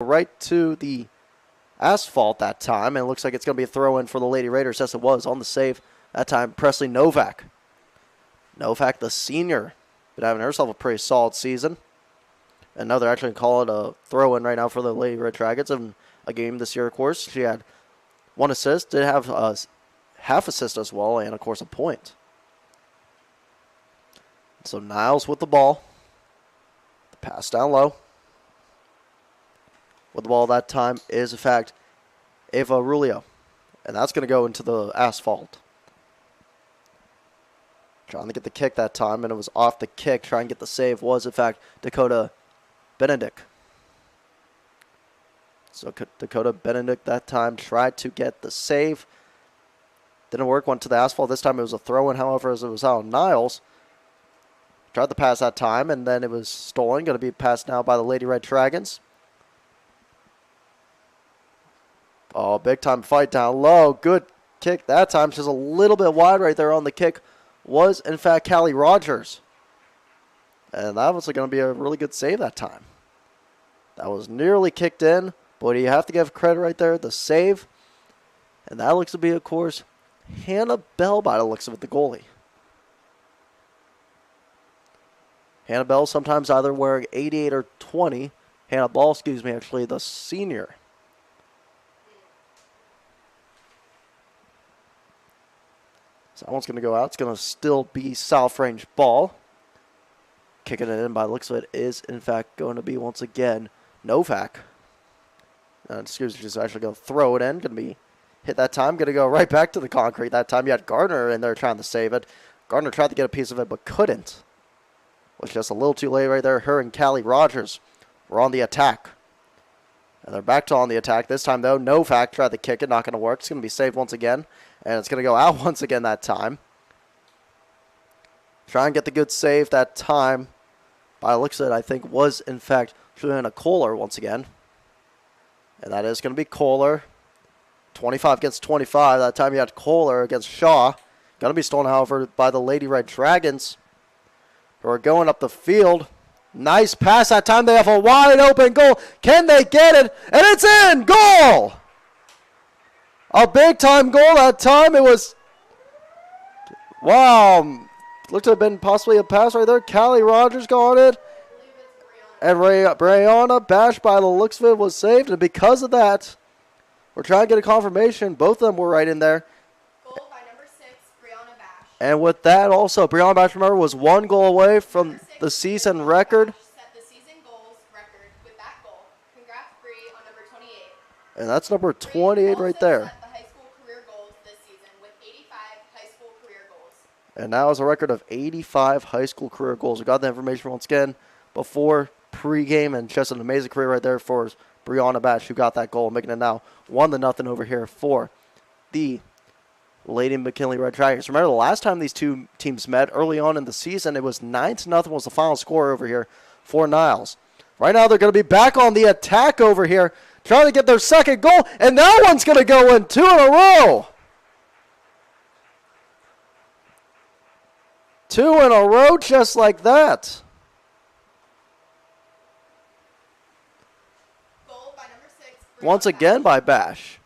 right to the asphalt that time, and it looks like it's going to be a throw-in for the Lady Raiders, as it was on the save that time. Presley Novak. Novak, the senior, been having herself a pretty solid season. And now they're actually calling it a throw-in right now for the Lady Red Dragons in a game this year, of course. She had 1 assist, did have a half assist as well, and, of course, a point. So Niles with the ball. The pass down low. With the ball that time is, in fact, Ava Rulio. And that's going to go into the asphalt. Trying to get the kick that time, and it was off the kick. Trying to get the save was, in fact, Dakota Benedict. So Dakota Benedict that time tried to get the save. Didn't work, went to the asphalt. This time it was a throw-in, however, as it was out on Niles. Tried to pass that time, and then it was stolen. Going to be passed now by the Lady Red Dragons. Oh, big time fight down low. Good kick that time. Just a little bit wide right there on the kick. Was, in fact, Callie Rogers. And that was going to be a really good save that time. That was nearly kicked in, but you have to give credit right there, the save. And that looks to be, of course, Hannah Bell by the looks of it, the goalie. Hannah Bell sometimes either wearing 88 or 20. Hannah Ball, actually, the senior. So that one's going to go out. It's going to still be South Range ball. Kicking it in by the looks of it is, in fact, going to be once again Novak. Just actually going to throw it in. Going to be hit that time. Going to go right back to the concrete that time. You had Gardner in there trying to save it. Gardner tried to get a piece of it but couldn't. Was just a little too late right there. Her and Callie Rogers were on the attack. And they're back to on the attack. This time, though, Novak tried to kick it. Not going to work. It's going to be saved once again. And it's going to go out once again that time. Try and get the good save that time. By the looks of it, I think was, in fact, Juliana Kohler once again. And that is going to be Kohler. 25 against 25. That time you had Kohler against Shaw. Going to be stolen, however, by the Lady Red Dragons, who are going up the field. Nice pass that time. They have a wide open goal. Can they get it? And it's in! Goal! A big-time goal that time. It was, wow, looked to have been possibly a pass right there. Callie Rogers got it. And Brianna Bash, by the looks of it, was saved. And because of that, we're trying to get a confirmation. Both of them were right in there. Goal by number 6, Brianna Bash. And with that also, Brianna Bash, remember, was 1 goal away from the season record. Set the season goals record with that goal. Congrats, Bree, on number 28. And that's number 28 right there. And now is a record of 85 high school career goals. We got the information once again before pregame, and just an amazing career right there for Brianna Bash, who got that goal, making it now 1-0 over here for the Lady McKinley Red Dragons. Remember, the last time these two teams met early on in the season, it was 9-0 was the final score over here for Niles. Right now, they're going to be back on the attack over here, trying to get their second goal, and that one's going to go in 2 in a row. 2 in a row just like that. Goal by number 6. Once again by Bash.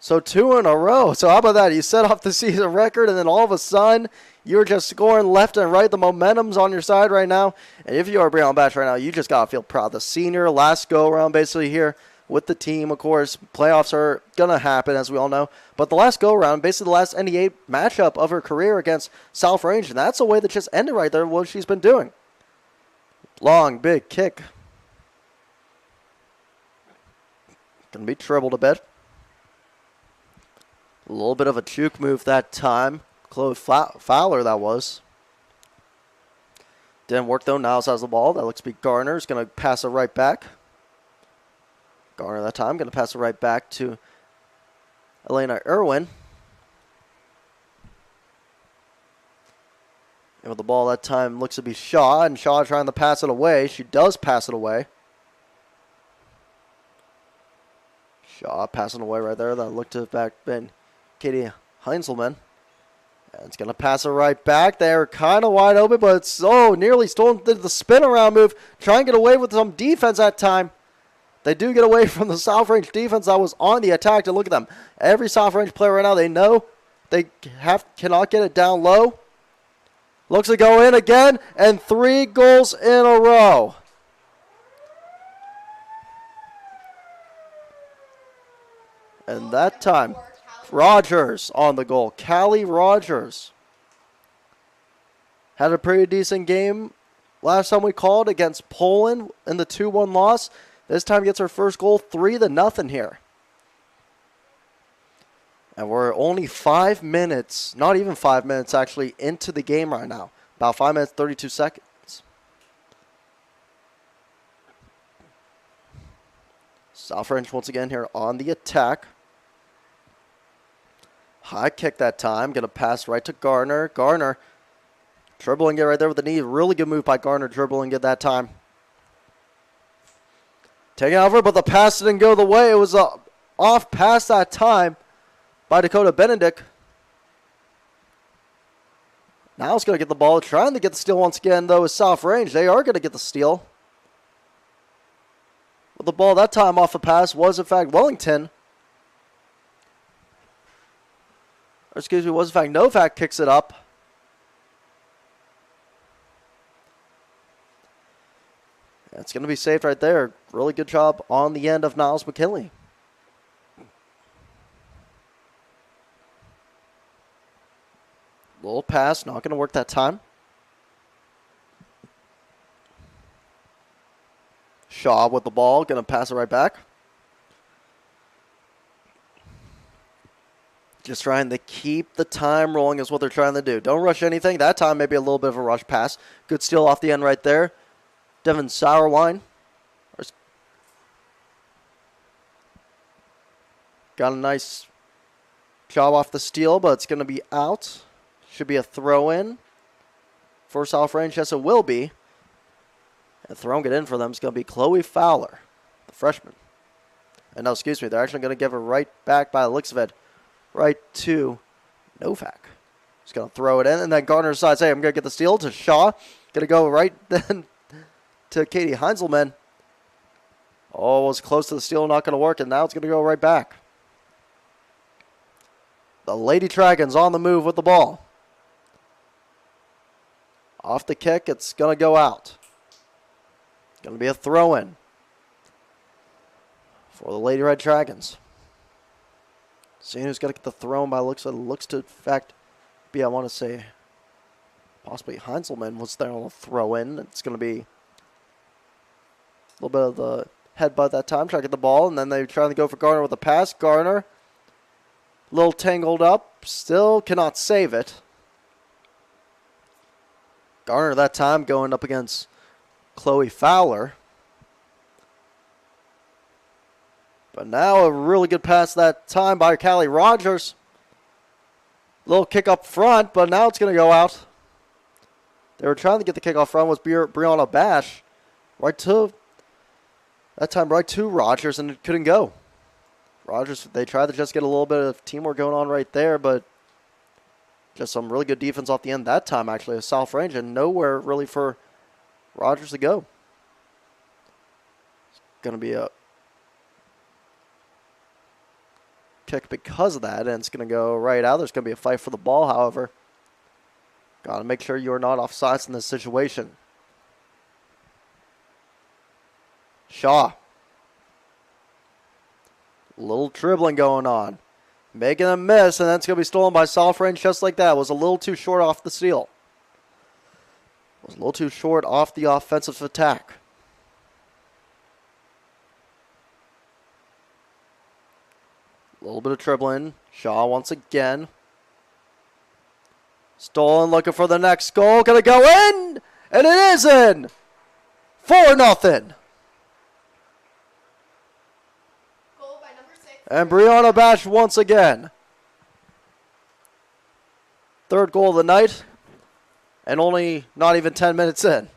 So 2 in a row. So how about that? You set off the season record, and then all of a sudden, you're just scoring left and right. The momentum's on your side right now. And if you are Brianna Bash right now, you just got to feel proud. The senior last go-around basically here with the team, of course. Playoffs are going to happen, as we all know. But the last go-around, basically the last NEA matchup of her career against South Range. And that's the way that just ended right there, what she's been doing. Long, big kick. Going to be dribbled a bit. A little bit of a juke move that time. Chloe Fowler, that was. Didn't work, though. Niles has the ball. That looks to be Garner's going to pass it right back. Garner that time. Going to pass it right back to Elena Irwin. And with the ball that time looks to be Shaw. And Shaw trying to pass it away. She does pass it away. Shaw passing away right there. That looked to have back been Katie Heinzelman. And it's going to pass it right back. They're kind of wide open, but it's nearly stolen. Did the spin around move. Try and get away with some defense that time. They do get away from the South Range defense that was on the attack. To look at them. Every South Range player right now, they know they cannot get it down low. Looks to go in again, and 3 goals in a row. And that time, Rogers on the goal. Callie Rogers had a pretty decent game last time we called against Poland in the 2-1 loss. This time gets her first goal, 3-0 here. And we're only 5 minutes, not even 5 minutes actually, into the game right now. About 5 minutes, 32 seconds. South Range once again here on the attack. High kick that time. Going to pass right to Garner. Garner dribbling it right there with the knee. Really good move by Garner, dribbling it that time. Taking over, but the pass didn't go the way. It was off pass that time by Dakota Benedict. Now it's going to get the ball. Trying to get the steal once again, though, is South Range. They are going to get the steal. But the ball that time off the pass was, in fact, Wellington. Or, excuse me, was, in fact, Novak kicks it up. It's going to be saved right there. Really good job on the end of Niles McKinley. Little pass, not going to work that time. Shaw with the ball, going to pass it right back. Just trying to keep the time rolling is what they're trying to do. Don't rush anything. That time maybe a little bit of a rush pass. Good steal off the end right there. Devin Sauerwein. Got a nice job off the steal, but it's going to be out. Should be a throw-in for South Range. Yes, it will be. And throwing it in for them is going to be Chloe Fowler, the freshman. And no, excuse me, they're actually going to give it right back by the looks of it, right to Novak. He's going to throw it in, and then Gardner decides, hey, I'm going to get the steal to Shaw. Going to go right then to Katie Heinzelman. Oh, it was close to the steal, not going to work, and now it's going to go right back. The Lady Dragons on the move with the ball. Off the kick, it's going to go out. It's going to be a throw-in for the Lady Red Dragons. Seeing who's going to get the throw-in by looks of it. Looks to, in fact, be, I want to say, possibly Heinzelman was there on the throw-in. It's going to be a little bit of the headbutt that time, trying to get the ball, and then they're trying to go for Garner with a pass. Garner, a little tangled up, still cannot save it. Garner that time going up against Chloe Fowler. But now a really good pass that time by Callie Rogers. Little kick up front, but now it's going to go out. They were trying to get the kick off front with Brianna Bash. Right to Rogers, and it couldn't go. Rogers, they tried to just get a little bit of teamwork going on right there, but just some really good defense off the end that time, actually, of South Range, and nowhere really for Rogers to go. It's going to be a kick because of that, and it's going to go right out. There's going to be a fight for the ball, however. Got to make sure you're not offsides in this situation. Shaw. Little dribbling going on. Making a miss, and that's going to be stolen by South Range just like that. Was a little too short off the steal. Was a little too short off the offensive attack. A little bit of dribbling. Shaw once again. Stolen, looking for the next goal. Going to go in, and it is in. 4-0. And Brianna Bash once again. Third goal of the night. And only not even 10 minutes in.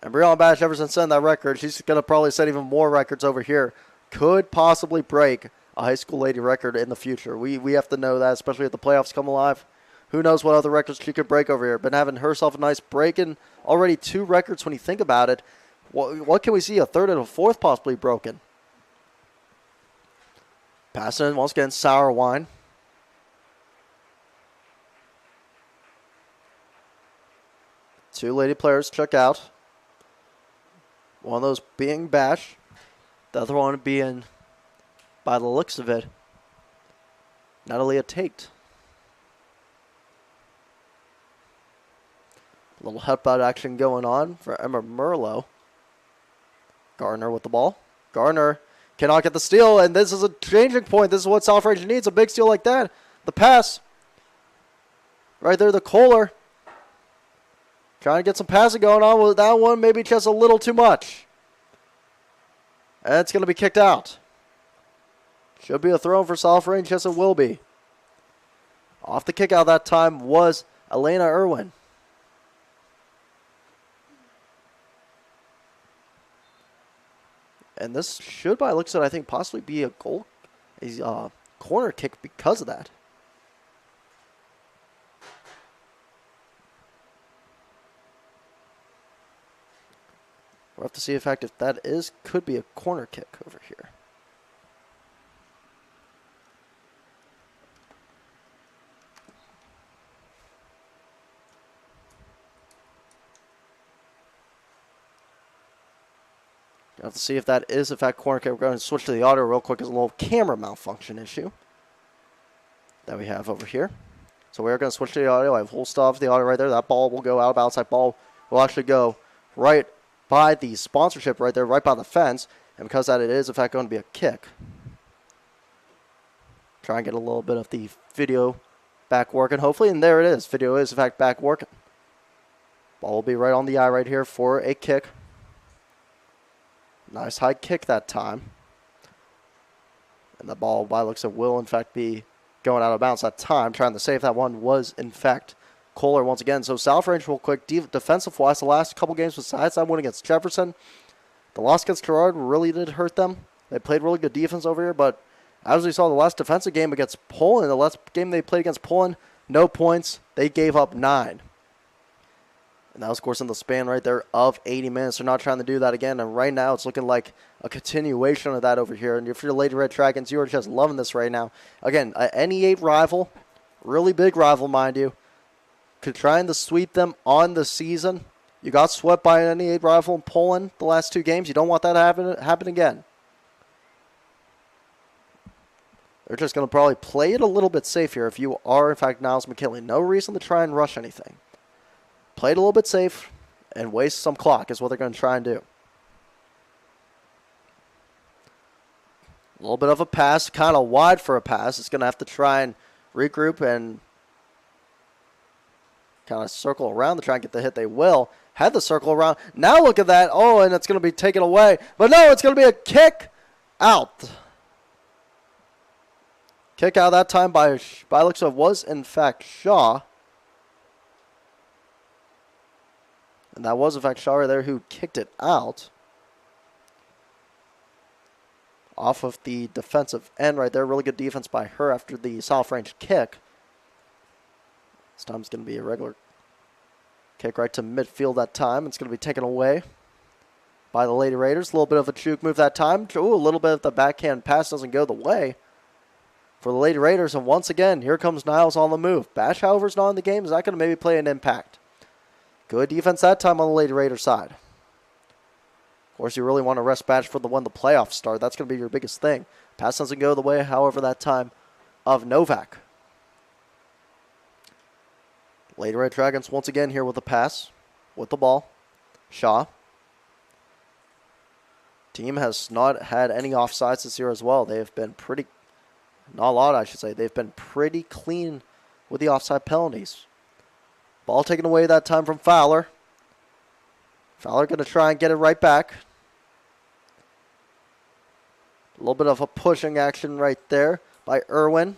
And Brianna Bash, ever since setting that record, she's going to probably set even more records over here. Could possibly break a high school lady record in the future. We have to know that, especially if the playoffs come alive. Who knows what other records she could break over here. Been having herself a nice break, and already 2 records when you think about it. What can we see? A third and a fourth possibly broken. Pass in once again, Sour Wine. Two lady players check out. One of those being Bash. The other one being, by the looks of it, Natalia Tate. A little headbutt action going on for Emma Merlot. Gardner with the ball. Gardner cannot get the steal, and this is a changing point. This is what South Range needs, a big steal like that. The pass. Right there, the Kohler. Trying to get some passing going on with that one, maybe just a little too much. And it's going to be kicked out. Should be a throw for South Range, yes it will be. Off the kick out that time was Elena Irwin. And this should, by looks at it, I think, possibly be a corner kick because of that. We'll have to see, in fact, if that could be a corner kick over here. We'll have to see if that is, in fact, corner kick. We're going to switch to the audio real quick. There's a little camera malfunction issue that we have over here. So we're going to switch to the audio. I have full stop of the audio right there. That ball will go out of outside. Ball will actually go right by the sponsorship right there, right by the fence. And because that it is, in fact, going to be a kick. Try and get a little bit of the video back working, hopefully. And there it is. Video is, in fact, back working. Ball will be right on the eye right here for a kick. Nice high kick that time. And the ball, by looks of, will, in fact, be going out of bounds that time. Trying to save that one was, in fact, Kohler once again. So South Range real quick, defensive-wise, the last couple games besides that one against Jefferson, the loss against Gerard really did hurt them. They played really good defense over here, but as we saw the last defensive game against Poland, the last game they played against Poland, no points. They gave up 9. And that was, of course, in the span right there of 80 minutes. They're not trying to do that again, and right now it's looking like a continuation of that over here. And if you're Lady Red Dragons, you are just loving this right now. Again, an NE8 rival, really big rival, mind you. Trying to sweep them on the season. You got swept by an NE8 rival in Poland the last 2 games. You don't want that to happen again. They're just going to probably play it a little bit safe here if you are, in fact, Niles McKinley. No reason to try and rush anything. Play it a little bit safe and waste some clock is what they're going to try and do. A little bit of a pass, kind of wide for a pass. It's going to have to try and regroup and kind of circle around to try and get the hit. They will. Had the circle around. Now look at that. Oh, and it's going to be taken away. But no, it's going to be a kick out. Kick out that time by looks of was, in fact, Shaw. And that was, in fact, Shaw right there who kicked it out. Off of the defensive end right there. Really good defense by her after the South Range kick. This time it's going to be a regular kick right to midfield that time. It's going to be taken away by the Lady Raiders. A little bit of a juke move that time. Ooh, a little bit of the backhand pass doesn't go the way for the Lady Raiders. And once again, here comes Niles on the move. Bash, however, is not in the game. Is that going to maybe play an impact? Good defense that time on the Lady Raider side. Of course, you really want to rest Bash for when the playoffs start. That's going to be your biggest thing. Pass doesn't go the way, however, that time of Novak. Lady Red Dragons once again here with the pass, with the ball. Shaw. Team has not had any offsides this year as well. They have been pretty, not a lot I should say, they've been pretty clean with the offside penalties. Ball taken away that time from Fowler. Fowler going to try and get it right back. A little bit of a pushing action right there by Irwin.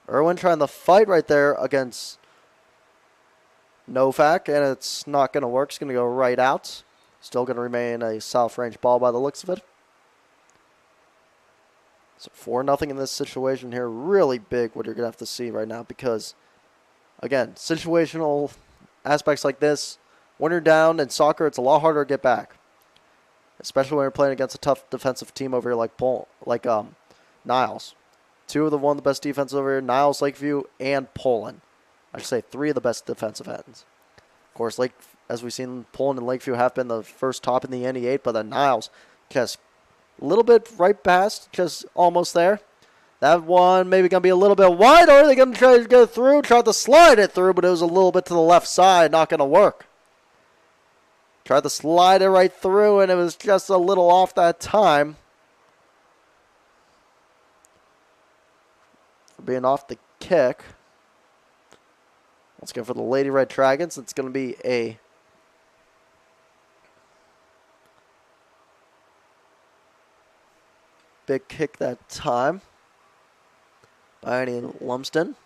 Irwin trying to fight right there against Novak, and it's not going to work. It's going to go right out. Still going to remain a South Range ball by the looks of it. So 4-0 in this situation here. Really big what you're going to have to see right now because, again, situational aspects like this, when you're down in soccer, it's a lot harder to get back, especially when you're playing against a tough defensive team over here like Niles. One of the best defenses over here, Niles, Lakeview, and Poland. I should say 3 of the best defensive ends. Of course, as we've seen, Poland and Lakeview have been the first top in the NE8, but the Niles just a little bit right past, just almost there. That one maybe going to be a little bit wide, or are they going to try to go through, try to slide it through, but it was a little bit to the left side, not going to work. Tried to slide it right through, and it was just a little off that time. For being off the kick. Let's go for the Lady Red Dragons. It's going to be a big kick that time by Annie Lumsden.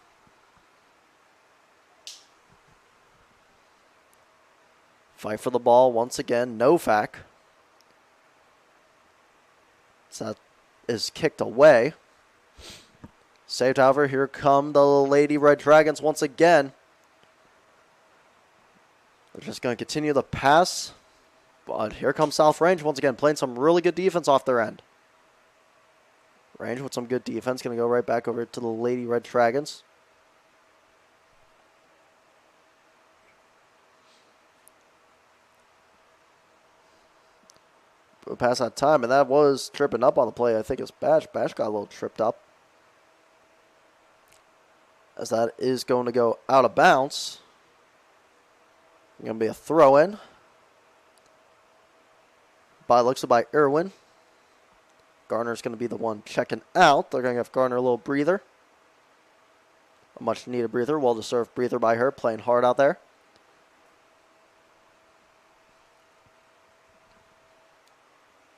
Fight for the ball once again. Novak. So that is kicked away. Saved, however. Here come the Lady Red Dragons once again. They're just going to continue the pass. But here comes South Range once again, playing some really good defense off their end. Range with some good defense. Going to go right back over to the Lady Red Dragons. Pass that time, and that was tripping up on the play. I think it's Bash. Bash got a little tripped up. As that is going to go out of bounds. Going to be a throw-in. By looks of by Irwin. Garner's going to be the one checking out. They're going to give Garner a little breather. A much-needed breather. Well-deserved breather by her. Playing hard out there.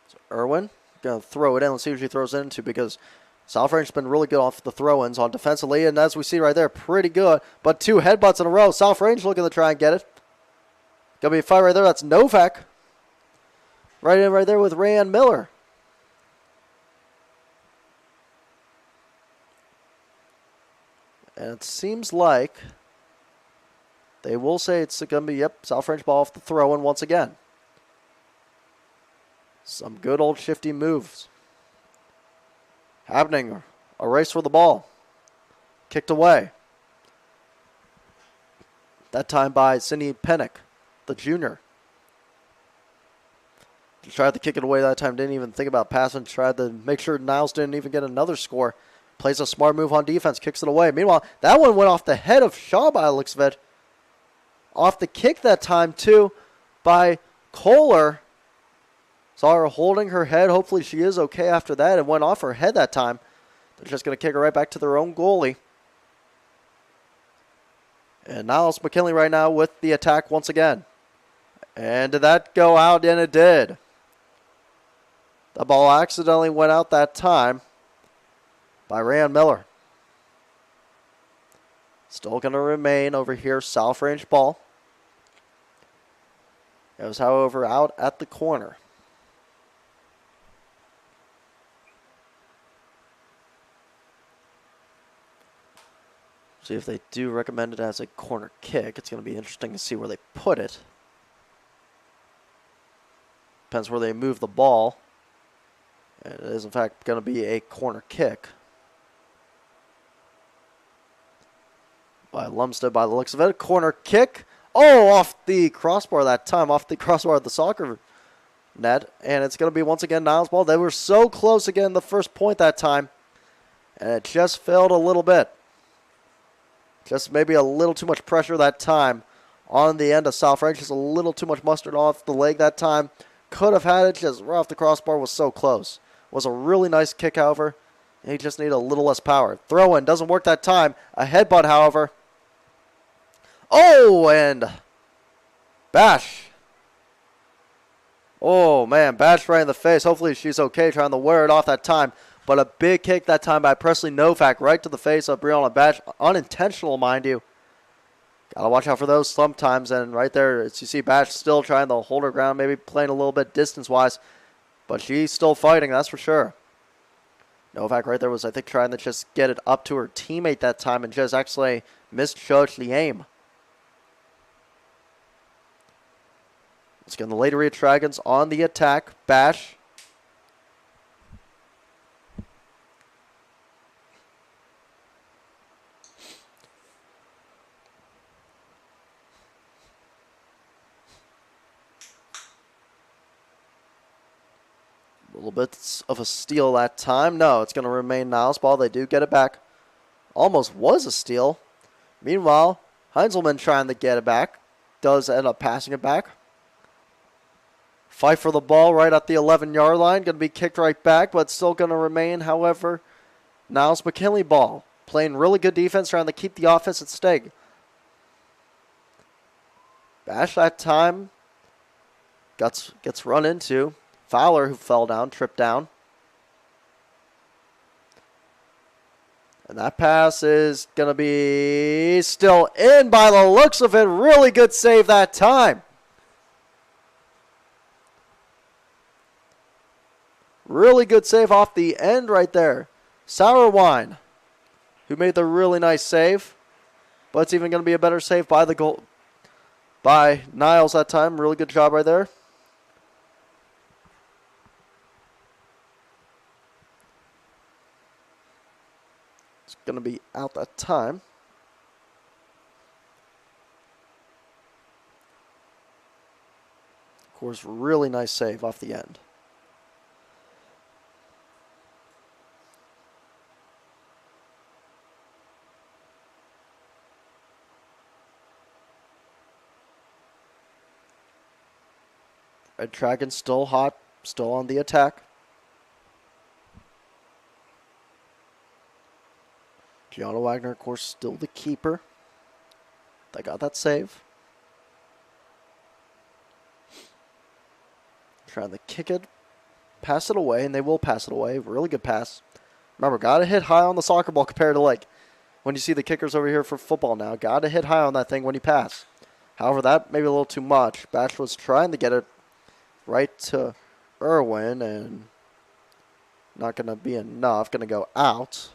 So Irwin going to throw it in. Let's see what she throws it into, because South Range has been really good off the throw-ins on defensively. And as we see right there, pretty good. But 2 headbutts in a row. South Range looking to try and get it. Going to be a fight right there. That's Novak. Right in right there with Rayanne Miller. And it seems like they will say it's going to be, South Range ball off the throw-in once again. Some good old shifty moves happening. A race for the ball. Kicked away. That time by Sydney Pennick, the junior. Tried to kick it away that time. Didn't even think about passing. Tried to make sure Niles didn't even get another score. Plays a smart move on defense. Kicks it away. Meanwhile, that one went off the head of Shaw by the looks of it. Off the kick that time, too, by Kohler. Saw her holding her head. Hopefully she is okay after that. It went off her head that time. They're just going to kick her right back to their own goalie. And Niles McKinley right now with the attack once again. And did that go out? And it did. The ball accidentally went out that time by Rayanne Miller. Still going to remain over here, South Range ball. It was, however, out at the corner. See if they do recommend it as a corner kick. It's going to be interesting to see where they put it. Depends where they move the ball. And it is, in fact, going to be a corner kick. By Lumsden by the looks of it. Corner kick. Oh, off the crossbar that time. Off the crossbar of the soccer net. And it's going to be, once again, Niles' ball. They were so close again the first point that time. And it just failed a little bit. Just maybe a little too much pressure that time on the end of South Range. Just a little too much mustard off the leg that time. Could have had it, just right off the crossbar, was so close. Was a really nice kick, however. He just needed a little less power. Throw-in doesn't work that time. A headbutt, however. Oh, and Bash. Oh, man, Bash right in the face. Hopefully she's okay trying to wear it off that time. But a big kick that time by Presley Novak right to the face of Brianna Bash. Unintentional, mind you. Gotta watch out for those sometimes. And right there, as you see Bash still trying to hold her ground, maybe playing a little bit distance-wise. But she's still fighting, that's for sure. Novak right there was, I think, trying to just get it up to her teammate that time and just actually misjudged the aim. Let's get the Lady Red Dragons on the attack. Bash. A little bit of a steal that time. No, it's going to remain Niles' ball. They do get it back. Almost was a steal. Meanwhile, Heinzelman trying to get it back. Does end up passing it back. Fight for the ball right at the 11-yard line. Going to be kicked right back, but still going to remain, however, Niles McKinley ball. Playing really good defense, trying to keep the offense at stake. Bash that time. Gets run into. Fowler, who fell down, tripped down. And that pass is going to be still in by the looks of it. Really good save that time. Really good save off the end right there. Sour Wine, who made the really nice save. But it's even going to be a better save by the goal by Niles that time. Really good job right there. It's going to be out that time. Of course, really nice save off the end. Red Dragon still hot, still on the attack. Gianna Wagner, of course, still the keeper. They got that save. Trying to kick it, pass it away, and they will pass it away. Really good pass. Remember, got to hit high on the soccer ball compared to like when you see the kickers over here for football now. Got to hit high on that thing when you pass. However, that may be a little too much. Bash was trying to get it right to Irwin, and not going to be enough. Going to go out.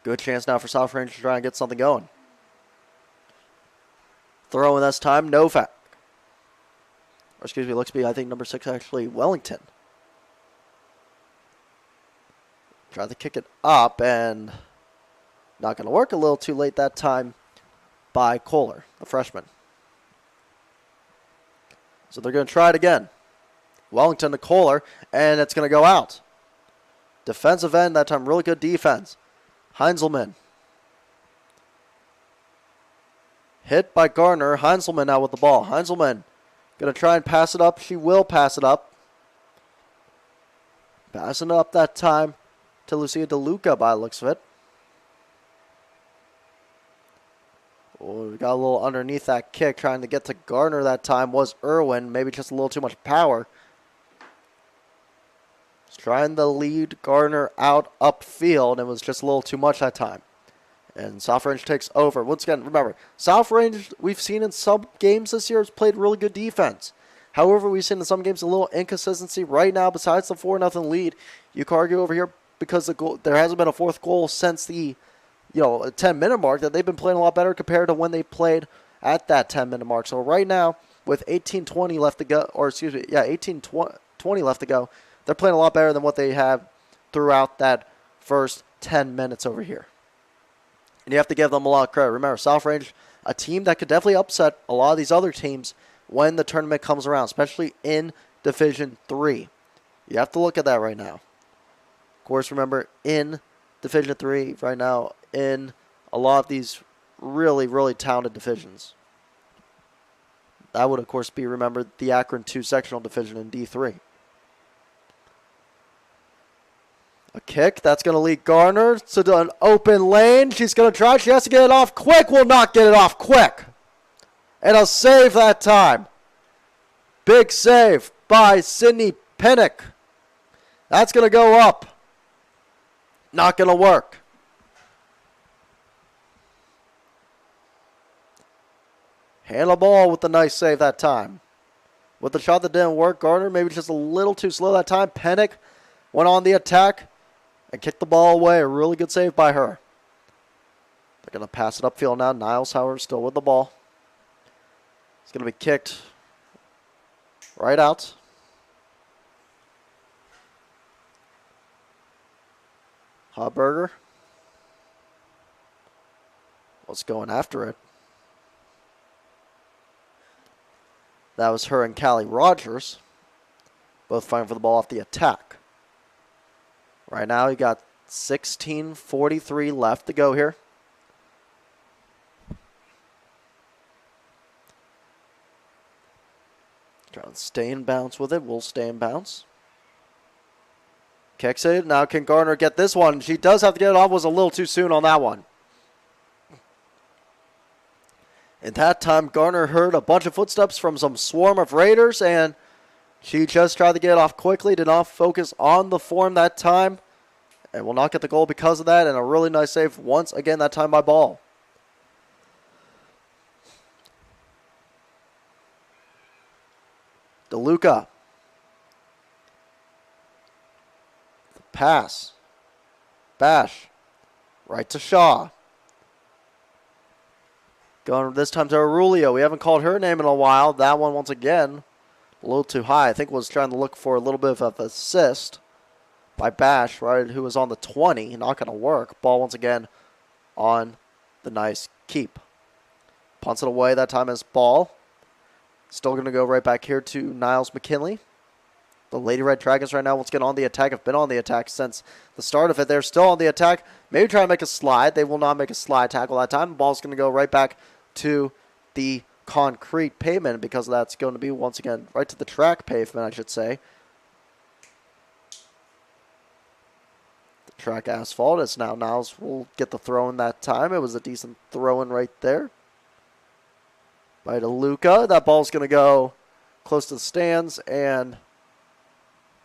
Good chance now for South Range to try and get something going. Throw in this time, Novak. Or excuse me, looks to be, I think, number 6 actually, Wellington. Try to kick it up, and not going to work. A little too late that time by Kohler, the freshman. So they're going to try it again. Wellington to Kohler, and it's going to go out. Defensive end that time, really good defense. Heinzelman. Hit by Garner. Heinzelman now with the ball. Heinzelman going to try and pass it up. She will pass it up. Passing it up that time to Lucia DeLuca by the looks of it. Oh, we got a little underneath that kick. Trying to get to Garner that time was Irwin. Maybe just a little too much power. Trying to lead Gardner out upfield. It was just a little too much that time. And South Range takes over. Once again, remember, South Range, we've seen in some games this year, has played really good defense. However, we've seen in some games a little inconsistency. Right now, besides the 4-0 lead, you can argue over here because there hasn't been a fourth goal since the 10-minute mark, that they've been playing a lot better compared to when they played at that 10-minute mark. So right now, with 18:20 left to go, or excuse me, 18:20 left to go, they're playing a lot better than what they have throughout that first 10 minutes over here. And you have to give them a lot of credit. Remember, South Range, a team that could definitely upset a lot of these other teams when the tournament comes around, especially in Division 3. You have to look at that right now. Of course, remember, in Division 3 right now, in a lot of these really, really talented divisions. That would, of course, be, remember, the Akron 2 sectional division in D3. A kick, that's going to lead Garner to an open lane. She's going to try. She has to get it off quick. Will not get it off quick. And a save that time. Big save by Sydney Pinnock. That's going to go up. Not going to work. Handle ball with the nice save that time. With the shot that didn't work, Garner maybe just a little too slow that time. Pinnock went on the attack and kicked the ball away. A really good save by her. They're going to pass it upfield now. Niles, however, still with the ball. It's going to be kicked Right out. Hotburger was going after it. That was her and Callie Rogers, both fighting for the ball off the attack. Right now, you got 16:43 left to go here. Trying to stay in bounds with it. We'll stay in bounds. Kicks it. Now can Garner get this one? She does have to get it off. Was a little too soon on that one. At that time, Garner heard a bunch of footsteps from some swarm of Raiders, and she just tried to get it off quickly. Did not focus on the form that time, and will not get the goal because of that. And a really nice save once again, that time by Ball. DeLuca. The pass. Bash. Right to Shaw. Going this time to Aurelio. We haven't called her name in a while. That one, once again, a little too high. I think was trying to look for a little bit of an assist by Bash, right, who was on the 20. Not going to work. Ball once again on the nice keep. Punts it away. That time is Ball. Still going to go right back here to Niles McKinley. The Lady Red Dragons right now, once again on the attack, have been on the attack since the start of it. They're still on the attack. Maybe try to make a slide. They will not make a slide tackle that time. The ball's going to go right back to the concrete pavement because that's going to be, once again, right to the track pavement, I should say. The track asphalt. It's now Niles will get the throw in that time. It was a decent throw in right there by DeLuca. That ball's going to go close to the stands and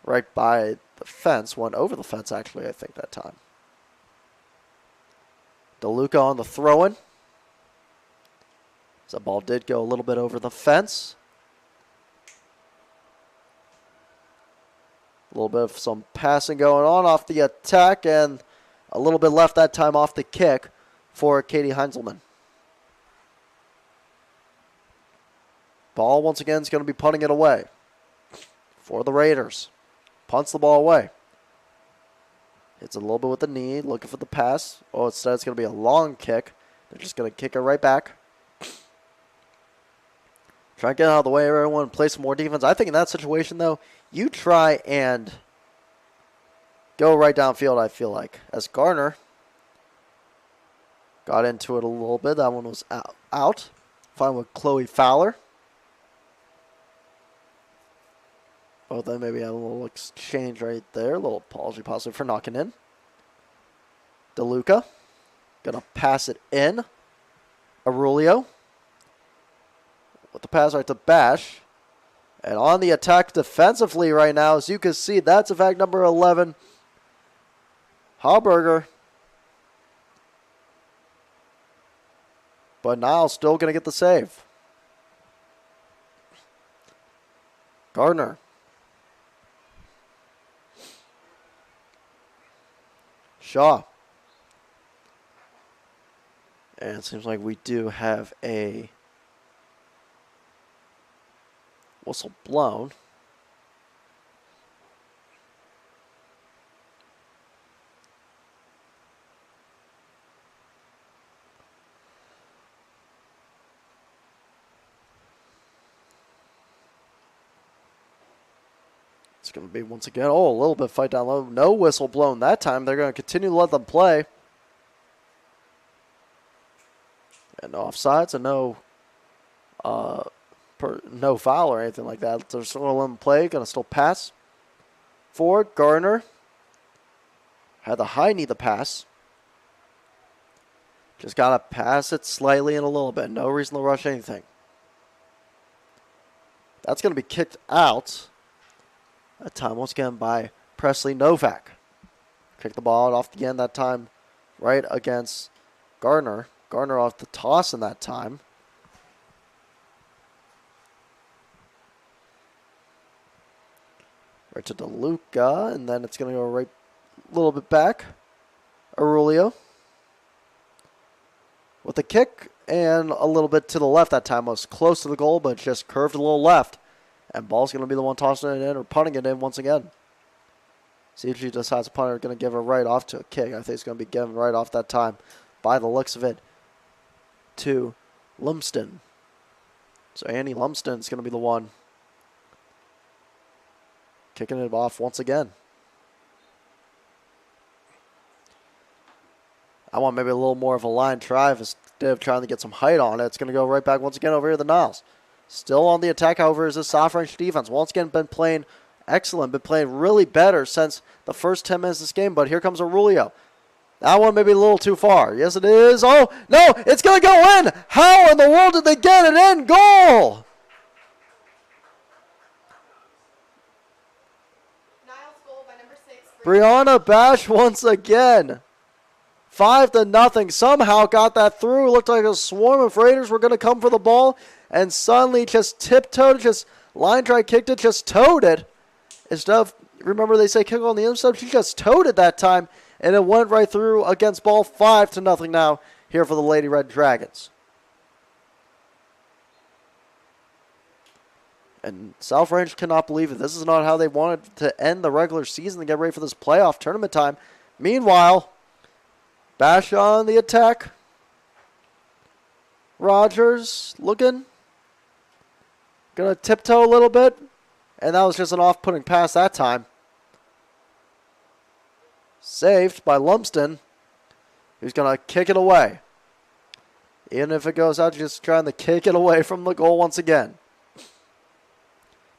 right by the fence. Went over the fence, actually, I think, that time. DeLuca on the throw-in. So the ball did go a little bit over the fence. A little bit of some passing going on off the attack, and a little bit left that time off the kick for Katie Heinzelman. Ball, once again, is going to be punting it away for the Raiders. Punts the ball away. Hits a little bit with the knee, looking for the pass. Oh, instead it's going to be a long kick. They're just going to kick it right back. Try to get out of the way, everyone, play some more defense. I think in that situation, though, you try and go right downfield, I feel like. As Garner got into it a little bit. That one was out. Fine with Chloe Fowler. Oh, then maybe have a little exchange right there. A little apology possibly for knocking in. DeLuca. Gonna pass it in. Aurelio. With the pass right to Bash. And on the attack defensively right now, as you can see, that's in fact number 11. Hauberger. But Niles still going to get the save. Gardner. Shaw. And it seems like we do have a whistle blown. It's going to be, once again, a little bit fight down low. No whistle blown that time. They're going to continue to let them play. And no offsides and no foul or anything like that. They're still going to let them play. Going to still pass forward. Gardner had the high knee the pass. Just got to pass it slightly and a little bit. No reason to rush anything. That's going to be kicked out. That time, once again, by Presley Novak. Kicked the ball out off the end that time, right against Gardner. Gardner off the toss in that time. Right to DeLuca, and then it's going to go right a little bit back. Aurelio with a kick, and a little bit to the left that time. Was close to the goal, but just curved a little left. And ball's going to be the one tossing it in or punting it in once again. See if she decides to punt it. Going to give her right off to a kick. I think it's going to be given right off that time by the looks of it to Lumsden. So Annie Lumsden is going to be the one kicking it off once again. I want maybe a little more of a line drive instead of trying to get some height on it. It's going to go right back once again over here to the Niles. Still on the attack, however, is this soft range defense. Once again, been playing excellent, been playing really better since the first 10 minutes of this game. But here comes Aurelio. That one may be a little too far. Yes, it is. Oh, no, it's going to go in. How in the world did they get it in? Goal! Niles goal by number 6. Brianna Bash once again. 5-0. Somehow got that through. Looked like a swarm of Raiders were going to come for the ball. And suddenly just tiptoed, just line drive kicked it, just towed it. Instead of, remember they say kick on the inside, she just towed it that time. And it went right through against ball. 5-0 now here for the Lady Red Dragons. And South Range cannot believe it. This is not how they wanted to end the regular season to get ready for this playoff tournament time. Meanwhile, Bash on the attack. Rogers looking. Gonna tiptoe a little bit. And that was just an off-putting pass that time. Saved by Lumsden. Who's gonna kick it away. Even if it goes out, just trying to kick it away from the goal once again.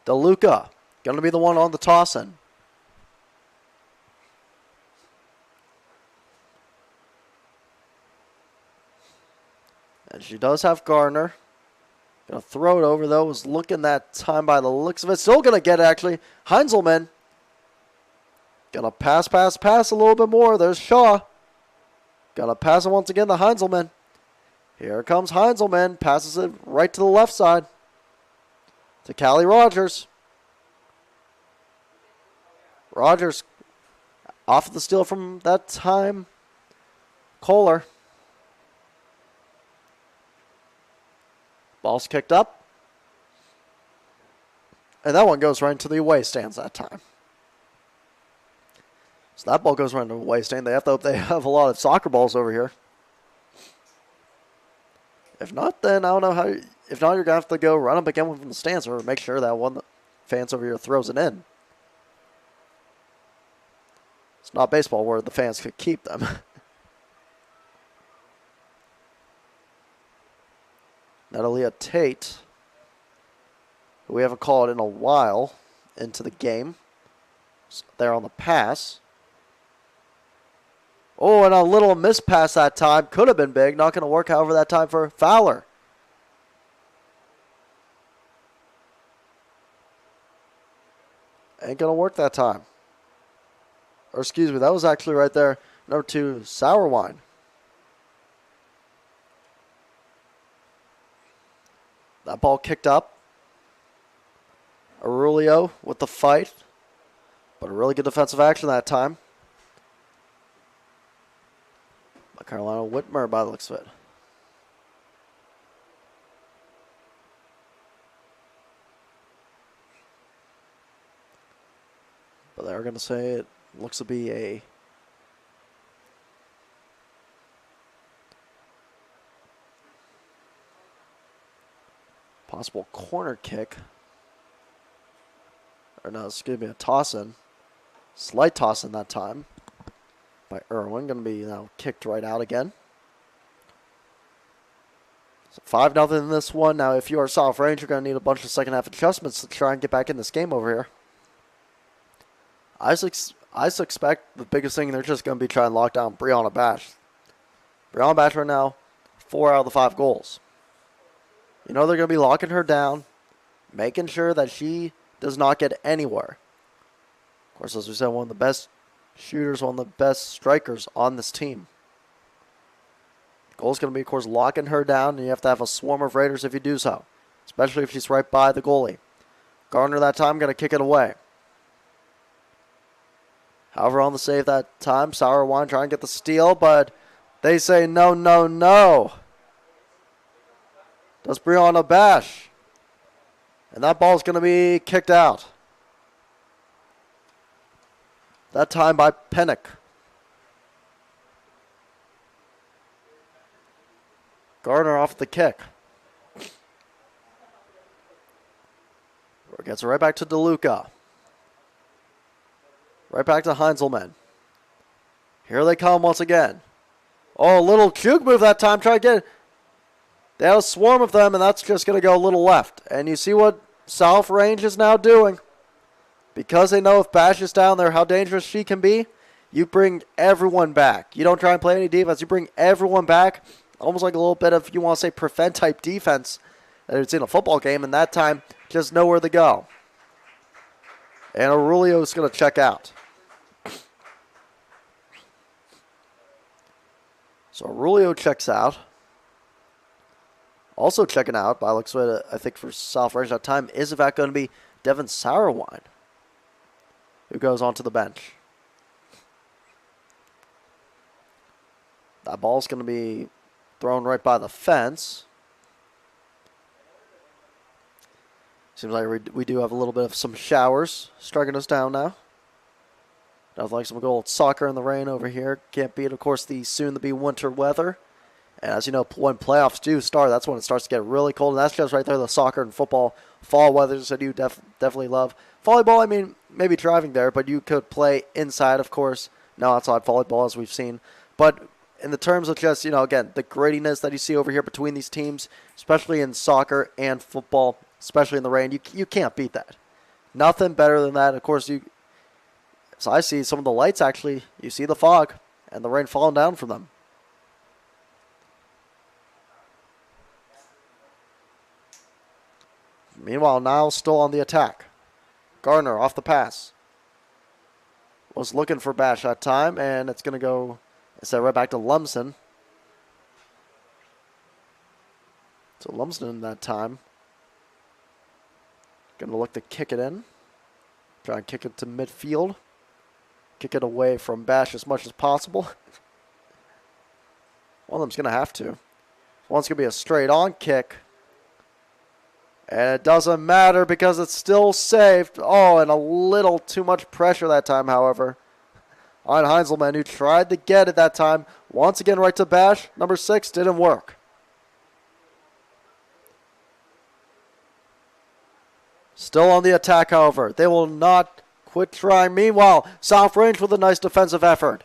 DeLuca gonna be the one on the toss-in. And she does have Gardner. Going to throw it over, though. Was looking that time by the looks of it. Still going to get it, actually. Heinzelman. Going to pass a little bit more. There's Shaw. Going to pass it once again to Heinzelman. Here comes Heinzelman. Passes it right to the left side. To Callie Rogers. Rogers off the steal from that time. Kohler. Ball's kicked up. And that one goes right into the away stands that time. So that ball goes right into the away stand. They have to hope they have a lot of soccer balls over here. If not, then I don't know how. If not, you're going to have to go run up again from the stands or make sure that one fans over here throws it in. It's not baseball where the fans could keep them. Natalia Tate, who we haven't called in a while, into the game. There on the pass. Oh, and a little mispass that time. Could have been big. Not going to work, however, that time for Fowler. Ain't going to work that time. Or excuse me, that was actually right there. Number 2, Sour Wine. That ball kicked up. Aurelio with the fight. But a really good defensive action that time. By Carolina Whitmer by the looks of it. But they're going to say it looks to be a possible corner kick. Or no, excuse me, a toss-in. Slight toss-in that time by Irwin. Going to be now kicked right out again. So 5-0 in this one. Now, if you are South Range, you're going to need a bunch of second-half adjustments to try and get back in this game over here. I suspect the biggest thing they're just going to be trying to lock down Brianna Bash. Brianna Bash right now, 4 out of the 5 goals. You know they're going to be locking her down, making sure that she does not get anywhere. Of course, as we said, one of the best shooters, one of the best strikers on this team. The goal is going to be, of course, locking her down, and you have to have a swarm of Raiders if you do so, especially if she's right by the goalie. Gardner that time going to kick it away. However, on the save that time, Sour Wine trying to get the steal, but they say no, no, no. Does Brianna Bash. And that ball's going to be kicked out. That time by Pennick. Gardner off the kick. Gets it right back to DeLuca. Right back to Heinzelman. Here they come once again. Oh, a little juke move that time. Try to get it. They have a swarm of them, and that's just going to go a little left. And you see what South Range is now doing? Because they know if Bash is down there, how dangerous she can be, you bring everyone back. You don't try and play any defense. You bring everyone back. Almost like a little bit of, you want to say, prevent-type defense that it's in a football game. And that time, just nowhere to go. And Aurelio's going to check out. So Aurelio checks out. Also checking out, by looks of it, I think for South Range that time, is in fact going to be Devin Sourwine, who goes onto the bench. That ball's going to be thrown right by the fence. Seems like we do have a little bit of some showers striking us down now. Nothing like some good old soccer in the rain over here. Can't beat, of course, the soon-to-be winter weather. And as you know, when playoffs do start, that's when it starts to get really cold. And that's just right there, the soccer and football fall weathers that you definitely love. Volleyball, I mean, maybe driving there, but you could play inside, of course. No outside volleyball, as we've seen. But in the terms of just, again, the grittiness that you see over here between these teams, especially in soccer and football, especially in the rain, you can't beat that. Nothing better than that. Of course, so I see some of the lights, actually. You see the fog and the rain falling down from them. Meanwhile, Niles still on the attack. Gardner off the pass. Was looking for Bash that time, and it's going to go instead right back to Lumsden. So Lumsden that time. Going to look to kick it in. Try and kick it to midfield. Kick it away from Bash as much as possible. One of them's going to have to. One's going to be a straight on kick. And it doesn't matter because it's still saved. Oh, and a little too much pressure that time, however, on Heinzelman, who tried to get it that time. Once again, right to Bash. Number 6 didn't work. Still on the attack, however. They will not quit trying. Meanwhile, South Range with a nice defensive effort.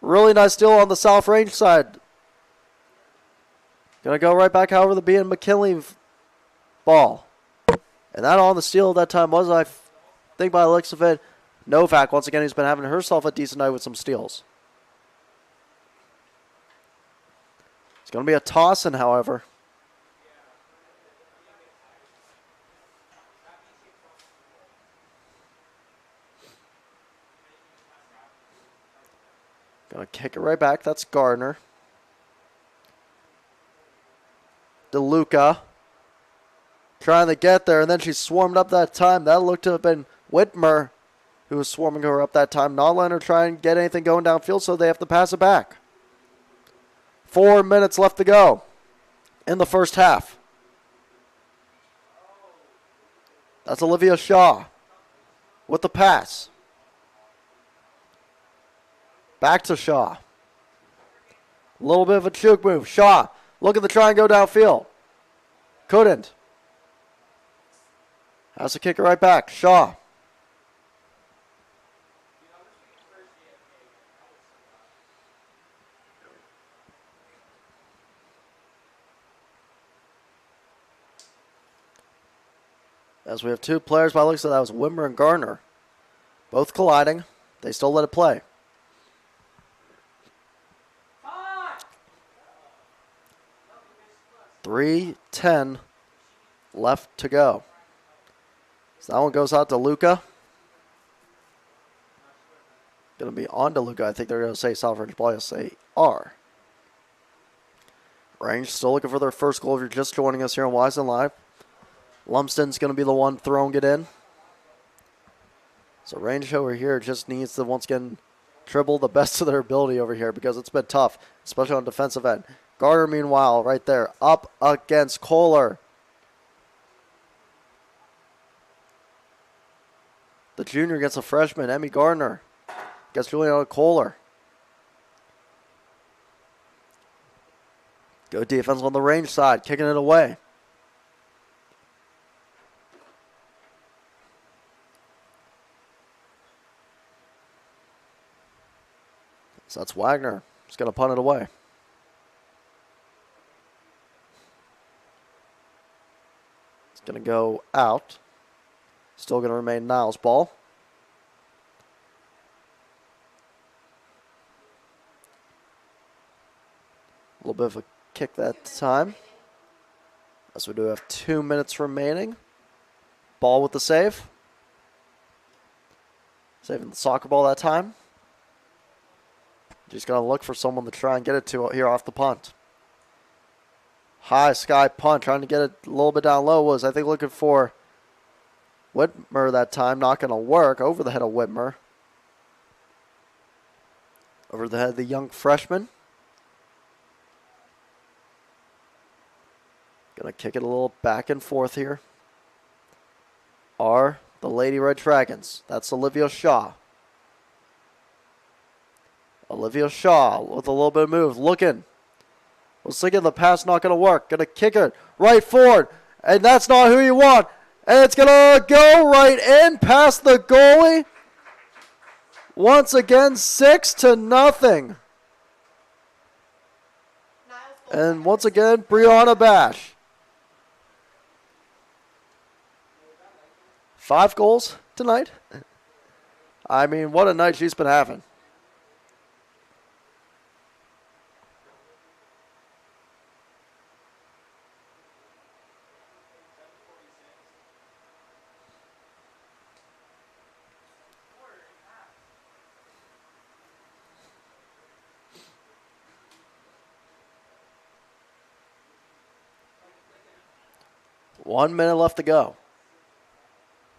Really nice steal on the South Range side. Going to go right back, however, the B and McKinley ball. And that on the steal that time was, I think by the looks of it, Novak, once again, who's been having herself a decent night with some steals. It's going to be a toss-in, however. Going to kick it right back. That's Gardner. DeLuca. Trying to get there, and then she swarmed up that time. That looked to have been Whitmer who was swarming her up that time. Not letting her try and get anything going downfield, so they have to pass it back. 4 minutes left to go in the first half. That's Olivia Shaw with the pass. Back to Shaw. A little bit of a juke move. Shaw looking to try and go downfield. Couldn't. Has to kick it right back. Shaw. As we have two players, by the looks of that was Wimmer and Garner. Both colliding. They still let it play. .3:10 left to go. So that one goes out to Luca. Going to be on to Luca. I think they're going to say South Range Ball. Yes, they are. Range still looking for their first goal. If you're just joining us here on Wise and Live, Lumsden's going to be the one throwing it in. So Range over here just needs to once again dribble the best of their ability over here because it's been tough, especially on defensive end. Gardner, meanwhile, right there, up against Kohler. The junior against the freshman, Emmy Gardner. Against Juliana Kohler. Good defense on the range side, kicking it away. So that's Wagner. He's going to punt it away. It's going to go out. Still going to remain Niles' ball. A little bit of a kick that time. As we do have 2 minutes remaining. Ball with the save. Saving the soccer ball that time. Just going to look for someone to try and get it to here off the punt. High sky punt, trying to get it a little bit down low. Was, I think, looking for Whitmer that time. Not going to work. Over the head of Whitmer. Over the head of the young freshman. Going to kick it a little back and forth here. Are the Lady Red Dragons. That's Olivia Shaw. Olivia Shaw with a little bit of move. Looking. Was thinking the pass not going to work. Going to kick it right forward. And that's not who you want. And it's going to go right in past the goalie. Once again, 6-0. And once again, Brianna Bash. 5 goals tonight. I mean, what a night she's been having. One minute left to go.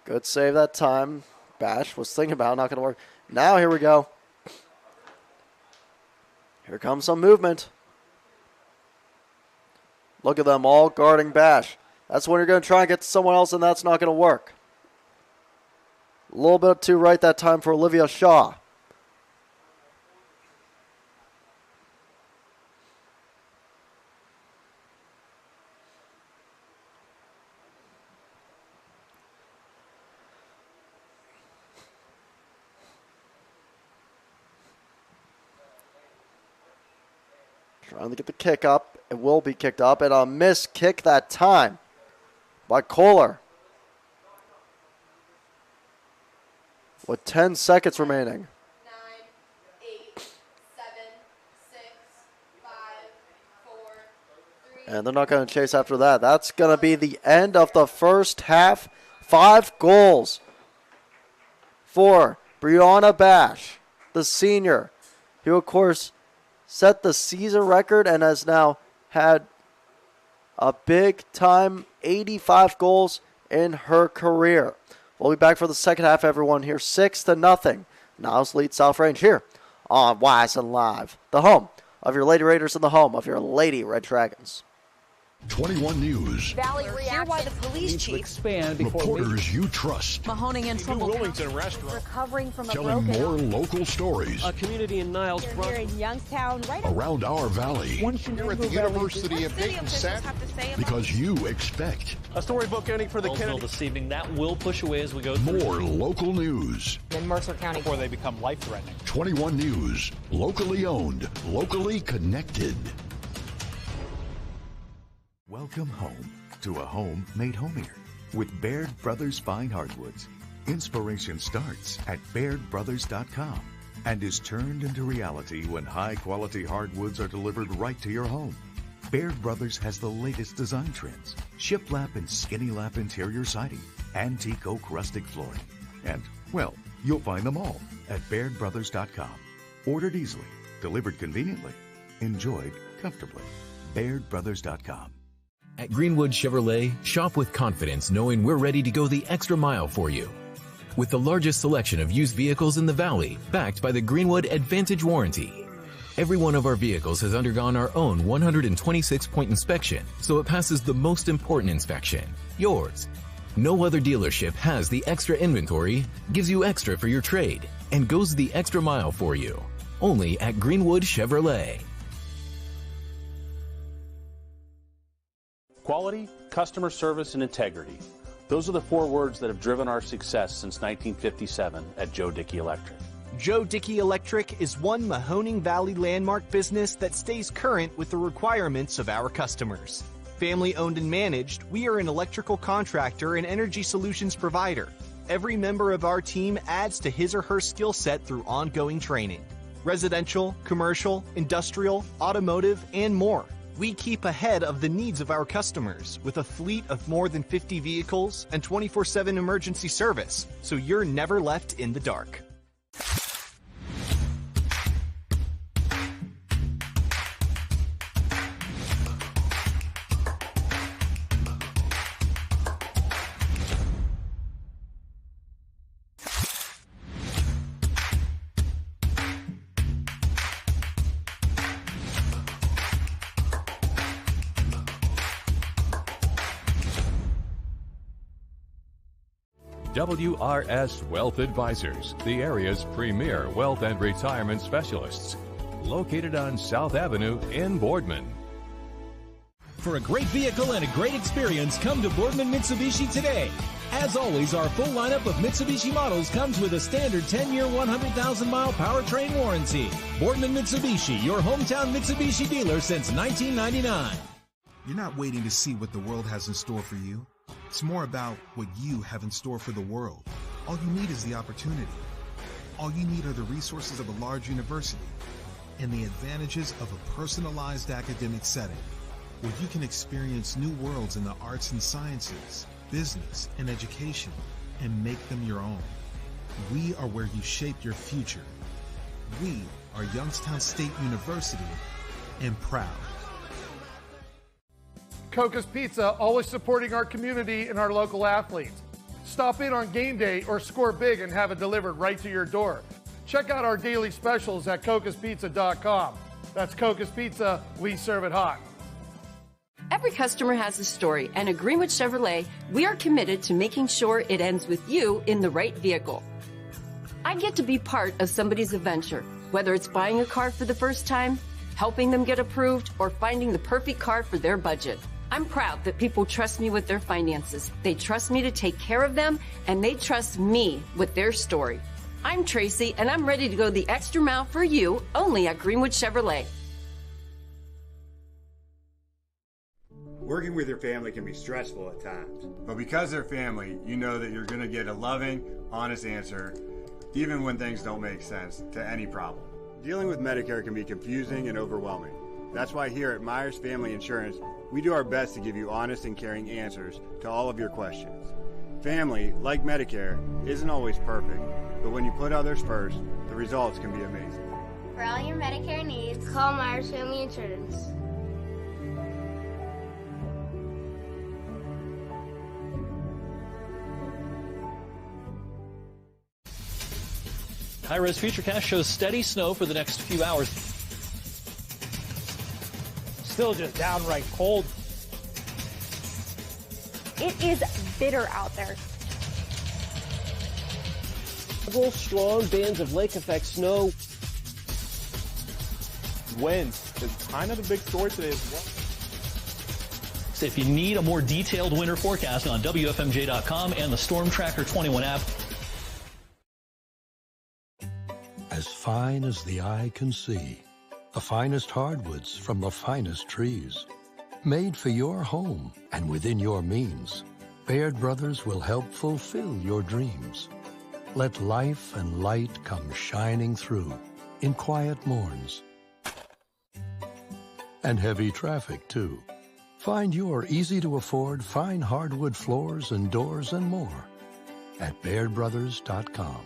Good save that time. Bash was thinking about it, not going to work. Now here we go. Here comes some movement. Look at them all guarding Bash. That's when you're going to try and get to someone else, and that's not going to work. A little bit too right that time for Olivia Shaw. Trying to get the kick up. It will be kicked up. And a missed kick that time by Kohler. With 10 seconds remaining. 9, 8, 7, 6, 5, 4, 3. And they're not going to chase after that. That's going to be the end of the first half. 5 goals for Brianna Bash, the senior, who, of course, set the season record and has now had a big-time 85 goals in her career. We'll be back for the second half, everyone. Here, 6-0. Niles leads South Range here on Wise and Live, the home of your Lady Raiders and the home of your Lady Red Dragons. 21 News. Valley reaction. Why the police chief expand Reporters you trust. Mahoning and Trumbull Wilmington restaurant recovering from a Telling broken more local stories a community in Niles We're here in Youngstown, right around our valley. Here at the University of Dayton Sac. Because you expect A storybook ending for the Roseville Kennedy. this evening. That will push away as we go through. more local news. in Mercer County. Before they become life-threatening. 21 News. Locally owned. Locally connected. Welcome home to a home made homier with Baird Brothers Fine Hardwoods. Inspiration starts at BairdBrothers.com and is turned into reality when high-quality hardwoods are delivered right to your home. Baird Brothers has the latest design trends, shiplap and skinny lap interior siding, antique oak rustic flooring, and, well, you'll find them all at BairdBrothers.com. Ordered easily, delivered conveniently, enjoyed comfortably. BairdBrothers.com. At Greenwood Chevrolet, shop with confidence knowing we're ready to go the extra mile for you. With the largest selection of used vehicles in the Valley, backed by the Greenwood Advantage Warranty. Every one of our vehicles has undergone our own 126-point inspection, so it passes the most important inspection, yours. No other dealership has the extra inventory, gives you extra for your trade, and goes the extra mile for you. Only at Greenwood Chevrolet. Quality, customer service, and integrity. Those are the 4 words that have driven our success since 1957 at Joe Dickey Electric. Joe Dickey Electric is one Mahoning Valley landmark business that stays current with the requirements of our customers. Family owned and managed, we are an electrical contractor and energy solutions provider. Every member of our team adds to his or her skill set through ongoing training. Residential, commercial, industrial, automotive, and more. We keep ahead of the needs of our customers with a fleet of more than 50 vehicles and 24/7 emergency service, so you're never left in the dark. WRS Wealth Advisors, the area's premier wealth and retirement specialists. Located on South Avenue in Boardman. For a great vehicle and a great experience, come to Boardman Mitsubishi today. As always, our full lineup of Mitsubishi models comes with a standard 10-year, 100,000-mile powertrain warranty. Boardman Mitsubishi, your hometown Mitsubishi dealer since 1999. You're not waiting to see what the world has in store for you. It's more about what you have in store for the world. All you need is the opportunity. All you need are the resources of a large university and the advantages of a personalized academic setting where you can experience new worlds in the arts and sciences, business, and education and make them your own. We are where you shape your future. We are Youngstown State University and proud. Coca's Pizza, always supporting our community and our local athletes. Stop in on game day or score big and have it delivered right to your door. Check out our daily specials at cocaspizza.com. That's Coca's Pizza, we serve it hot. Every customer has a story, and at Greenwood Chevrolet, we are committed to making sure it ends with you in the right vehicle. I get to be part of somebody's adventure, whether it's buying a car for the first time, helping them get approved, or finding the perfect car for their budget. I'm proud that people trust me with their finances. They trust me to take care of them, and they trust me with their story. I'm Tracy, and I'm ready to go the extra mile for you, only at Greenwood Chevrolet. Working with your family can be stressful at times, but because they're family, you know that you're going to get a loving, honest answer, even when things don't make sense, to any problem. Dealing with Medicare can be confusing and overwhelming. That's why here at Myers Family Insurance, we do our best to give you honest and caring answers to all of your questions. Family, like Medicare, isn't always perfect, but when you put others first, the results can be amazing. For all your Medicare needs, call Myers Family Insurance. High-res Futurecast shows steady snow for the next few hours. Still just downright cold. It is bitter out there. Several strong bands of lake effect snow. Wind is kind of the big story today as well. So if you need a more detailed winter forecast on WFMJ.com and the Storm Tracker 21 app. As fine as the eye can see, the finest hardwoods from the finest trees. Made for your home and within your means, Baird Brothers will help fulfill your dreams. Let life and light come shining through in quiet morns. And heavy traffic, too. Find your easy-to-afford fine hardwood floors and doors and more at BairdBrothers.com.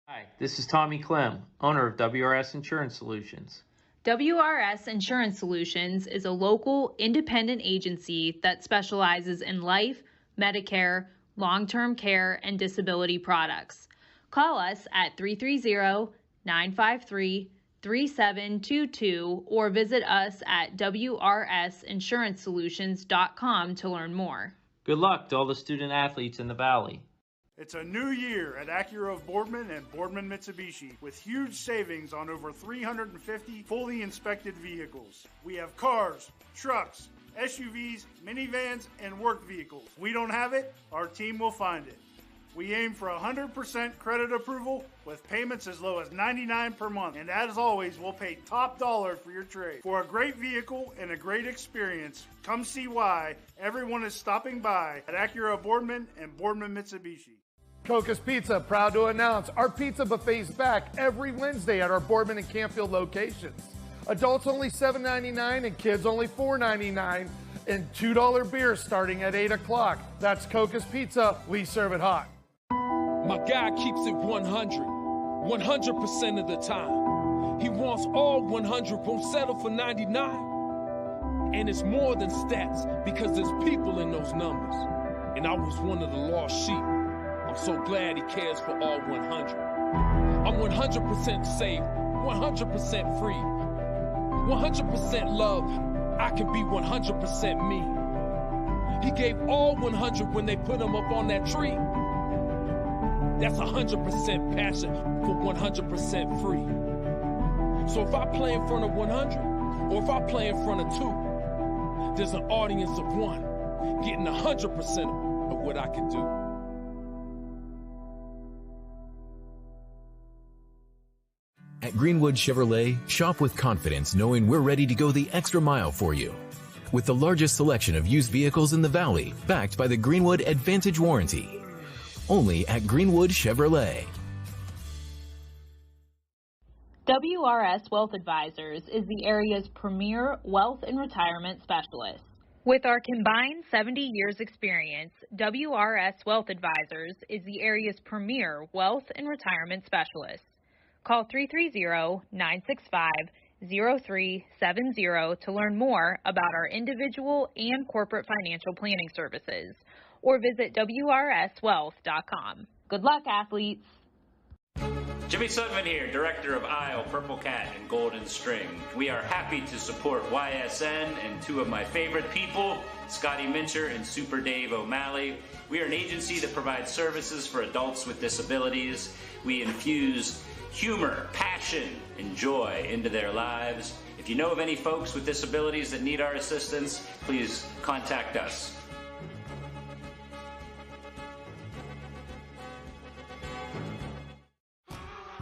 Hi, this is Tommy Clem, owner of WRS Insurance Solutions. WRS Insurance Solutions is a local, independent agency that specializes in life, Medicare, long-term care, and disability products. Call us at 330-953-3722 or visit us at WRSInsuranceSolutions.com to learn more. Good luck to all the student athletes in the Valley. It's a new year at Acura of Boardman and Boardman Mitsubishi with huge savings on over 350 fully inspected vehicles. We have cars, trucks, SUVs, minivans, and work vehicles. We don't have it, our team will find it. We aim for 100% credit approval with payments as low as $99 per month. And as always, we'll pay top dollar for your trade. For a great vehicle and a great experience, come see why everyone is stopping by at Acura Boardman and Boardman Mitsubishi. Coca's Pizza, proud to announce our pizza buffet's back every Wednesday at our Boardman and Campfield locations. Adults only $7.99 and kids only $4.99, and $2 beer starting at 8 o'clock. That's Coca's Pizza. We serve it hot. My guy keeps it 100% of the time. He wants all 100, won't settle for 99. And it's more than stats because there's people in those numbers. And I was one of the lost sheep. I'm so glad he cares for all 100. I'm 100% safe, 100% free, 100% love. I can be 100% me. He gave all 100 when they put him up on that tree. That's 100% passion for 100% free. So if I play in front of 100, or if I play in front of 2, there's an audience of 1 getting 100% of what I can do. At Greenwood Chevrolet, shop with confidence knowing we're ready to go the extra mile for you. With the largest selection of used vehicles in the Valley, backed by the Greenwood Advantage Warranty. Only at Greenwood Chevrolet. WRS Wealth Advisors is the area's premier wealth and retirement specialist. With our combined 70 years experience, WRS Wealth Advisors is the area's premier wealth and retirement specialist. Call 330-965-0370 to learn more about our individual and corporate financial planning services, or visit WRSwealth.com. Good luck, athletes. Jimmy Sudman here, Director of Isle, Purple Cat, and Golden String. We are happy to support YSN and two of my favorite people, Scotty Mincher and Super Dave O'Malley. We are an agency that provides services for adults with disabilities. We infuse humor, passion, and joy into their lives. If you know of any folks with disabilities that need our assistance, please contact us.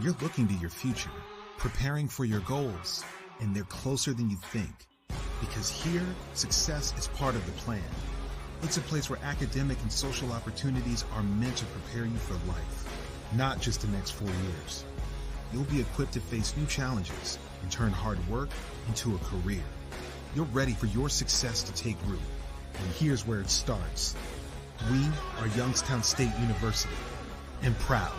You're looking to your future, preparing for your goals, and they're closer than you think. Because here, success is part of the plan. It's a place where academic and social opportunities are meant to prepare you for life, not just the next 4 years. You'll be equipped to face new challenges and turn hard work into a career. You're ready for your success to take root. And here's where it starts. We are Youngstown State University, and proud.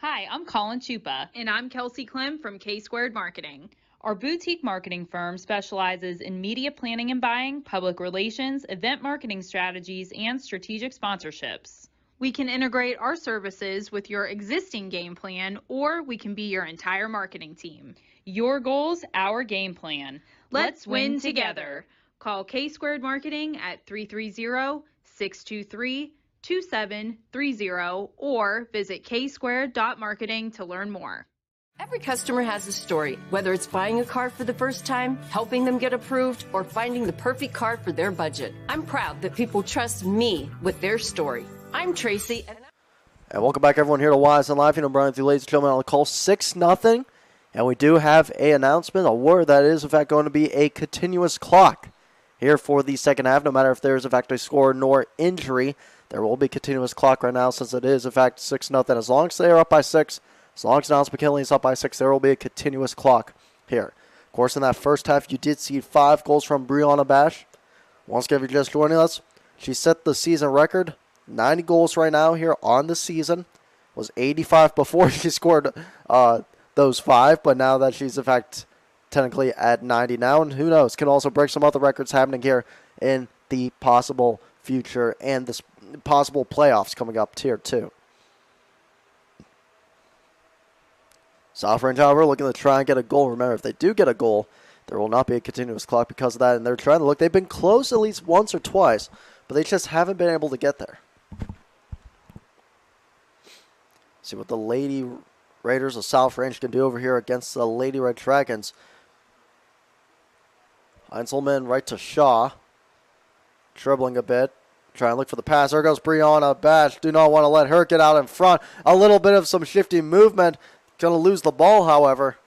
Hi, I'm Colin Chupa. And I'm Kelsey Clem from K-Squared Marketing. Our boutique marketing firm specializes in media planning and buying, public relations, event marketing strategies, and strategic sponsorships. We can integrate our services with your existing game plan, or we can be your entire marketing team. Your goals, our game plan. Let's win together. Call K-Squared Marketing at 330-623-2730 or visit ksquared.marketing to learn more. Every customer has a story, whether it's buying a car for the first time, helping them get approved, or finding the perfect car for their budget. I'm proud that people trust me with their story. I'm Tracy. And welcome back, everyone, here to Wise and Live. You know, Brian, with you, ladies and gentlemen, on the call 6-0. And we do have an announcement, a word that is, in fact, going to be a continuous clock here for the second half. No matter if there is, in fact, a score nor injury, there will be a continuous clock right now since it is, in fact, 6-0. As long as they are up by 6, as long as Niles McKinley is up by 6, there will be a continuous clock here. Of course, in that first half, you did see 5 goals from Brianna Bash. Once again, if you're just joining us, she set the season record. 90 goals right now here on the season. Was 85 before she scored those 5, but now that she's, in fact, technically at 90 now, and who knows, can also break some other records happening here in the possible future and the possible playoffs coming up here, too. South Range, however, looking to try and get a goal. Remember, if they do get a goal, there will not be a continuous clock because of that, and they're trying to look. They've been close at least once or twice, but they just haven't been able to get there. See what the Lady Raiders of South Range can do over here against the Lady Red Dragons. Heinzelman right to Shaw. Dribbling a bit. Trying to look for the pass. There goes Brianna Batch. Do not want to let her get out in front. A little bit of some shifty movement. Going to lose the ball, however.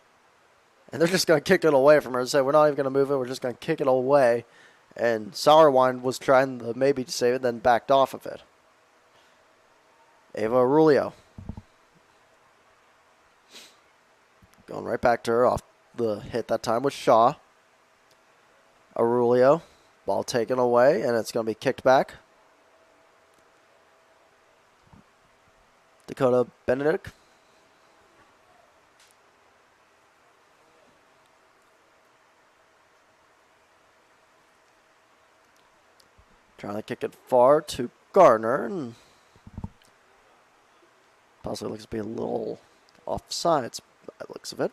And they're just going to kick it away from her. Say, we're not even going to move it. We're just going to kick it away. And Sourwine was trying to maybe save it, then backed off of it. Ava Aurelio. Going right back to her off the hit that time with Shaw. Aurelio. Ball taken away, and it's going to be kicked back. Dakota Benedict. Trying to kick it far to Gardner. And possibly looks to be a little offsides by the looks of it.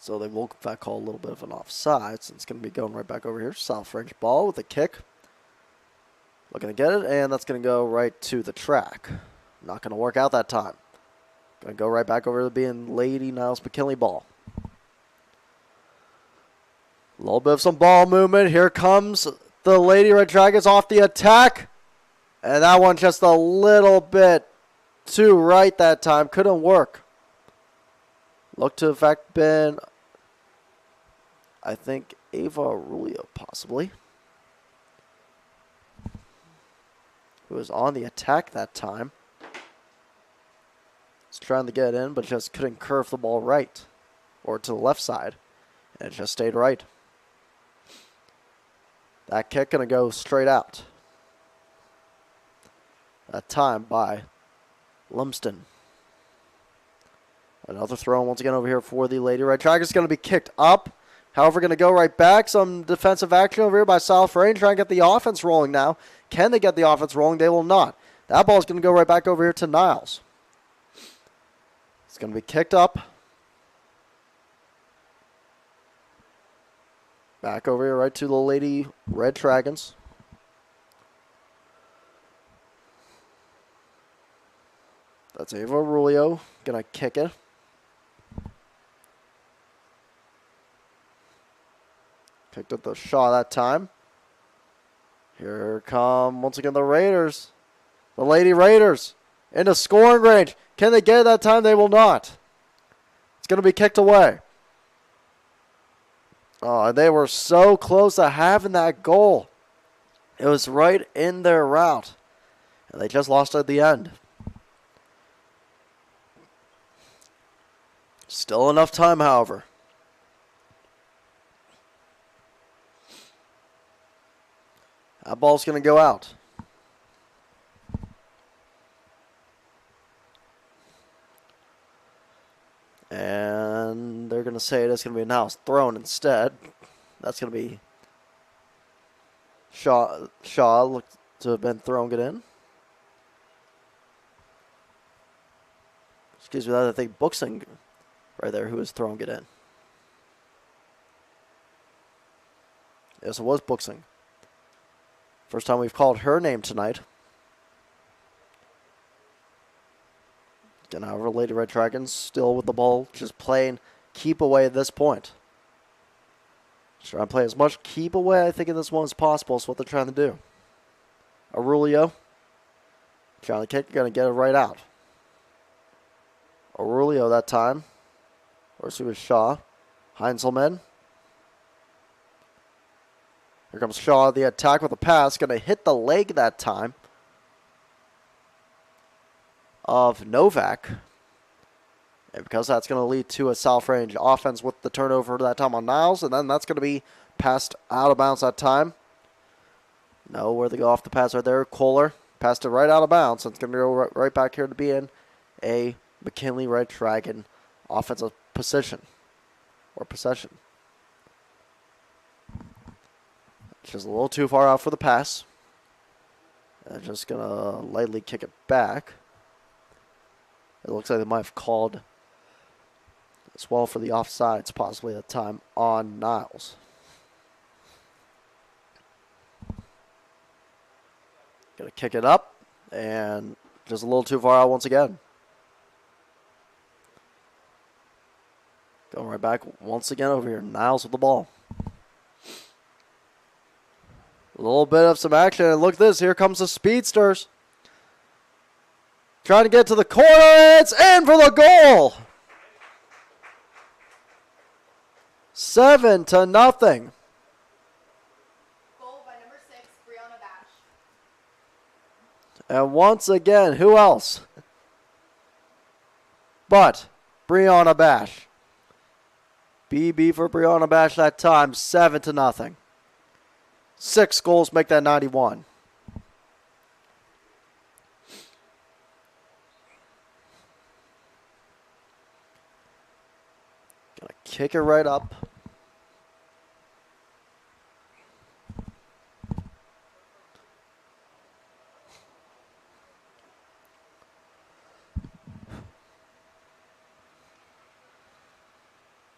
So they will, in fact, call a little bit of an offside. So it's going to be going right back over here. South Range ball with a kick. Looking to get it, and that's going to go right to the track. Not going to work out that time. Going to go right back over to being Lady Niles McKinley ball. A little bit of some ball movement. Here comes the Lady Red Dragons off the attack. And that one just a little bit too right that time. Couldn't work. Looked to, in fact, been, I think, Ava Aurelio, possibly, who was on the attack that time. Was trying to get in, but just couldn't curve the ball right, or to the left side, and it just stayed right. That kick going to go straight out. That time by Lumsden. Another throw once again over here for the Lady Red Dragons. Going to be kicked up. However, going to go right back. Some defensive action over here by South Range. Trying to get the offense rolling now. Can they get the offense rolling? They will not. That ball is going to go right back over here to Niles. It's going to be kicked up. Back over here right to the Lady Red Dragons. That's Ava Aurelio. Going to kick it. Picked up the shot that time. Here come, once again, the Raiders. The Lady Raiders into scoring range. Can they get it that time? They will not. It's going to be kicked away. Oh, they were so close to having that goal. It was right in their route. And they just lost at the end. Still enough time, however. That ball's going to go out. And they're going to say it's going to be a Niles thrown instead. That's going to be Shaw. Shaw looked to have been throwing it in. Excuse me, that I think Buxing right there who was throwing it in. Yes, it was Buxing. First time we've called her name tonight. Again, however, Lady Red Dragons still with the ball, just playing keep away at this point. Just trying to play as much keep away, I think, in this one as possible is what they're trying to do. Aurelio, trying to kick, going to get it right out. Aurelio that time. Or so was Shaw. Heinzelman. Here comes Shaw, the attack with a pass. Going to hit the leg that time of Novak. And because that's going to lead to a South Range offense with the turnover that time on Niles. And then that's going to be passed out of bounds that time. No, where they go off the pass right there. Kohler passed it right out of bounds. So it's going to go right back here to be in a McKinley Red Dragon offensive position. Or possession. Just a little too far out for the pass. And just going to lightly kick it back. It looks like they might have called as well for the offsides, possibly that time on Niles. Gonna kick it up, and just a little too far out once again. Going right back once again over here. Niles with the ball. A little bit of some action, and look at this. Here comes the Speedsters. Trying to get to the corner. It's in for the goal. 7-0. Goal by number 6, Brianna Bash. And once again, who else but Brianna Bash. BB for Brianna Bash that time, 7-0. 6 goals make that 91. Gonna kick it right up.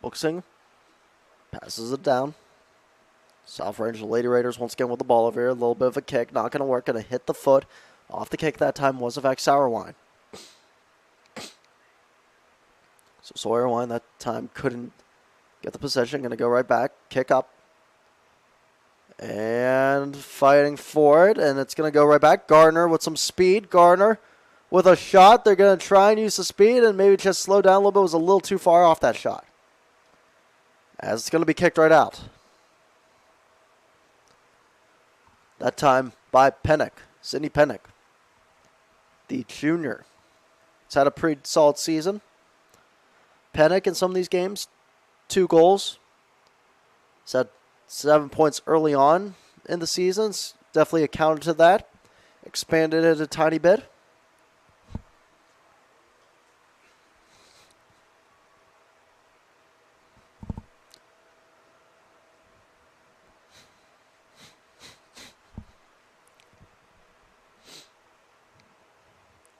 Boxing passes it down. South Range, the Lady Raiders once again with the ball over here. A little bit of a kick, not going to work. Going to hit the foot. Off the kick that time was, in fact, Sourwine. So Sourwine that time couldn't get the possession. Going to go right back, kick up. And fighting for it, and it's going to go right back. Gardner with some speed. Gardner with a shot. They're going to try and use the speed and maybe just slow down a little bit. It was a little too far off that shot. As it's going to be kicked right out. That time by Pennick, Sydney Pennick, the junior. He's had a pretty solid season. Pennick in some of these games, 2 goals. He's had 7 points early on in the seasons. Definitely accounted to that. Expanded it a tiny bit.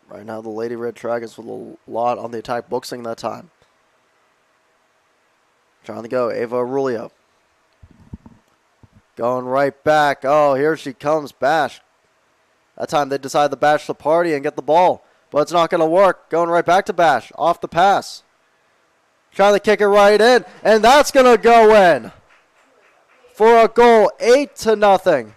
Right now, the Lady Red Dragons with a lot on the attack, boxing that time. Trying to go, Ava Aurelio. Going right back. Oh, here she comes, Bash. That time they decide to bash the party and get the ball. But it's not going to work. Going right back to Bash. Off the pass. Trying to kick it right in. And that's going to go in. For a goal, 8-0.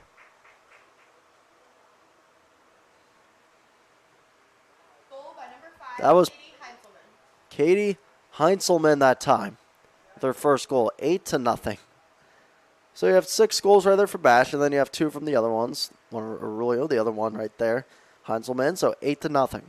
That was Katie Heinzelman that time. Their first goal, 8-0. So you have 6 goals right there for Bash, and then you have 2 from the other ones. One Aurelio, the other one right there, Heinzelman. So 8-0.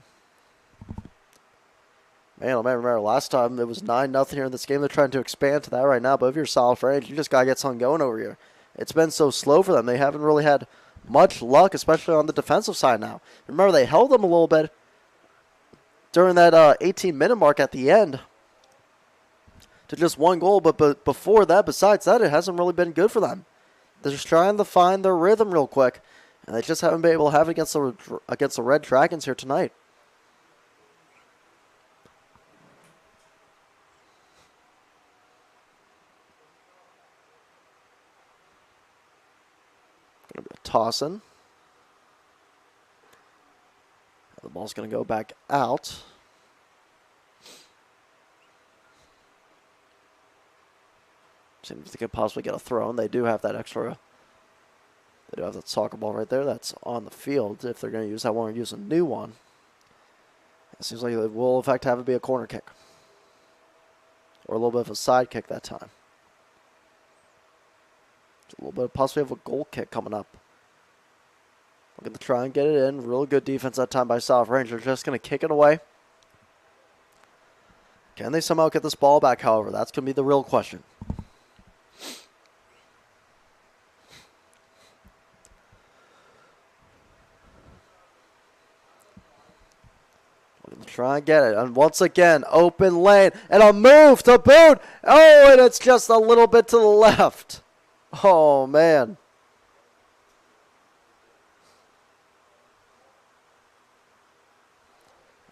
Man, I remember last time it was 9-0 here in this game. They're trying to expand to that right now. But if you're South Range, you just gotta get something going over here. It's been so slow for them. They haven't really had much luck, especially on the defensive side now. Remember, they held them a little bit during that 18-minute mark at the end to just 1 goal. But before that, besides that, it hasn't really been good for them. They're just trying to find their rhythm real quick, and they just haven't been able to have it against the Red Dragons here tonight. Going to be a toss-in. The ball's going to go back out. Seems if they could possibly get a throw, and they do have that extra. They do have that soccer ball right there that's on the field. If they're going to use that one or use a new one, it seems like it will, in fact, have it be a corner kick. Or a little bit of a side kick that time. A little bit possibly of a goal kick coming up. Looking to try and get it in. Real good defense that time by South Ranger. Just going to kick it away. Can they somehow get this ball back, however? That's going to be the real question. Looking to try and get it. And once again, open lane. And a move to boot. Oh, and it's just a little bit to the left. Oh, man.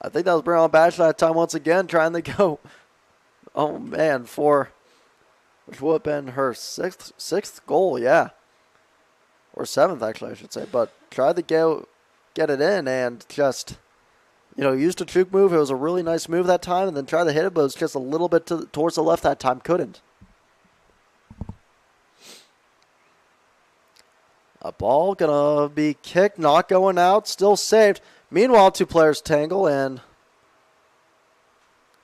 I think that was Brown Bash that time once again, trying to go Oh, man, which would have been her sixth goal, yeah. Or seventh, actually, I should say. But tried to get it in and just, used a juke move. It was a really nice move that time, and then tried to hit it, but it was just a little bit towards the left that time. Couldn't. A ball going to be kicked, not going out, still saved. Meanwhile, two players tangle, and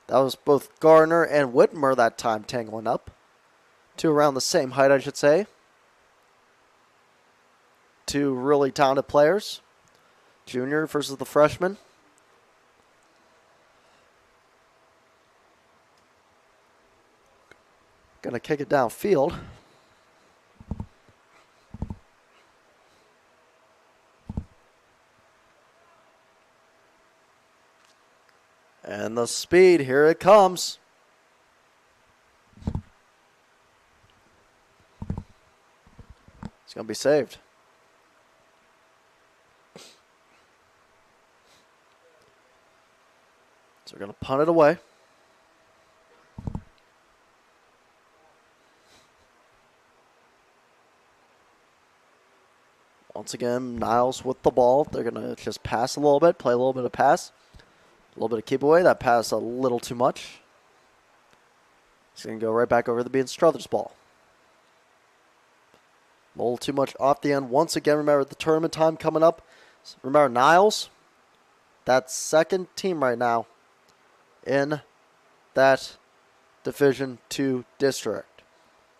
that was both Gardner and Whitmer that time tangling up. Two around the same height, I should say. Two really talented players. Junior versus the freshman. Going to kick it downfield. And the speed, here it comes. It's going to be saved. So we're going to punt it away. Once again, Niles with the ball. They're going to just pass a little bit, play a little bit of pass. A little bit of keep away. That pass a little too much. It's going to go right back over to being Struthers' ball. A little too much off the end. Once again, remember the tournament time coming up. Remember Niles, that second team right now in that Division II district.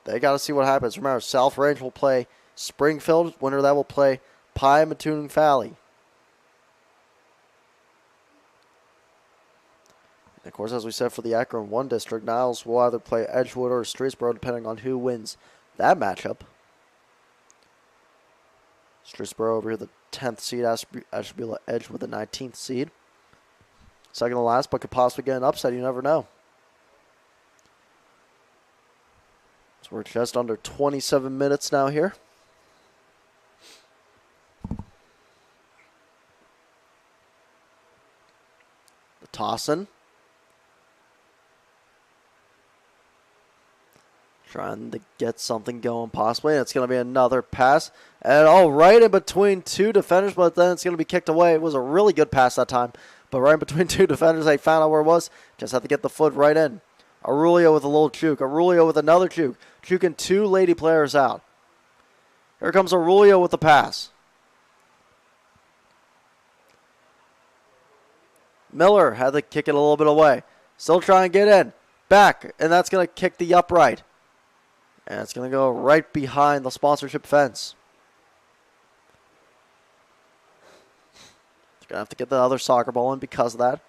They got to see what happens. Remember, South Range will play Springfield. Winner of that will play Pye Mattoon Valley. Of course, as we said for the Akron 1 district, Niles will either play Edgewood or Streetsboro depending on who wins that matchup. Streetsboro over here, the 10th seed, Ashtabula Edgewood, the 19th seed. Second to last, but could possibly get an upset. You never know. So we're just under 27 minutes now here. The toss-in. Trying to get something going possibly. And it's going to be another pass. And right in between two defenders, but then it's going to be kicked away. It was a really good pass that time. But right in between two defenders, they found out where it was. Just had to get the foot right in. Aurelio with a little juke. Aurelio with another juke. Juking two lady players out. Here comes Aurelio with the pass. Miller had to kick it a little bit away. Still trying to get in. Back. And that's going to kick the upright. And it's going to go right behind the sponsorship fence. They're going to have to get the other soccer ball in because of that.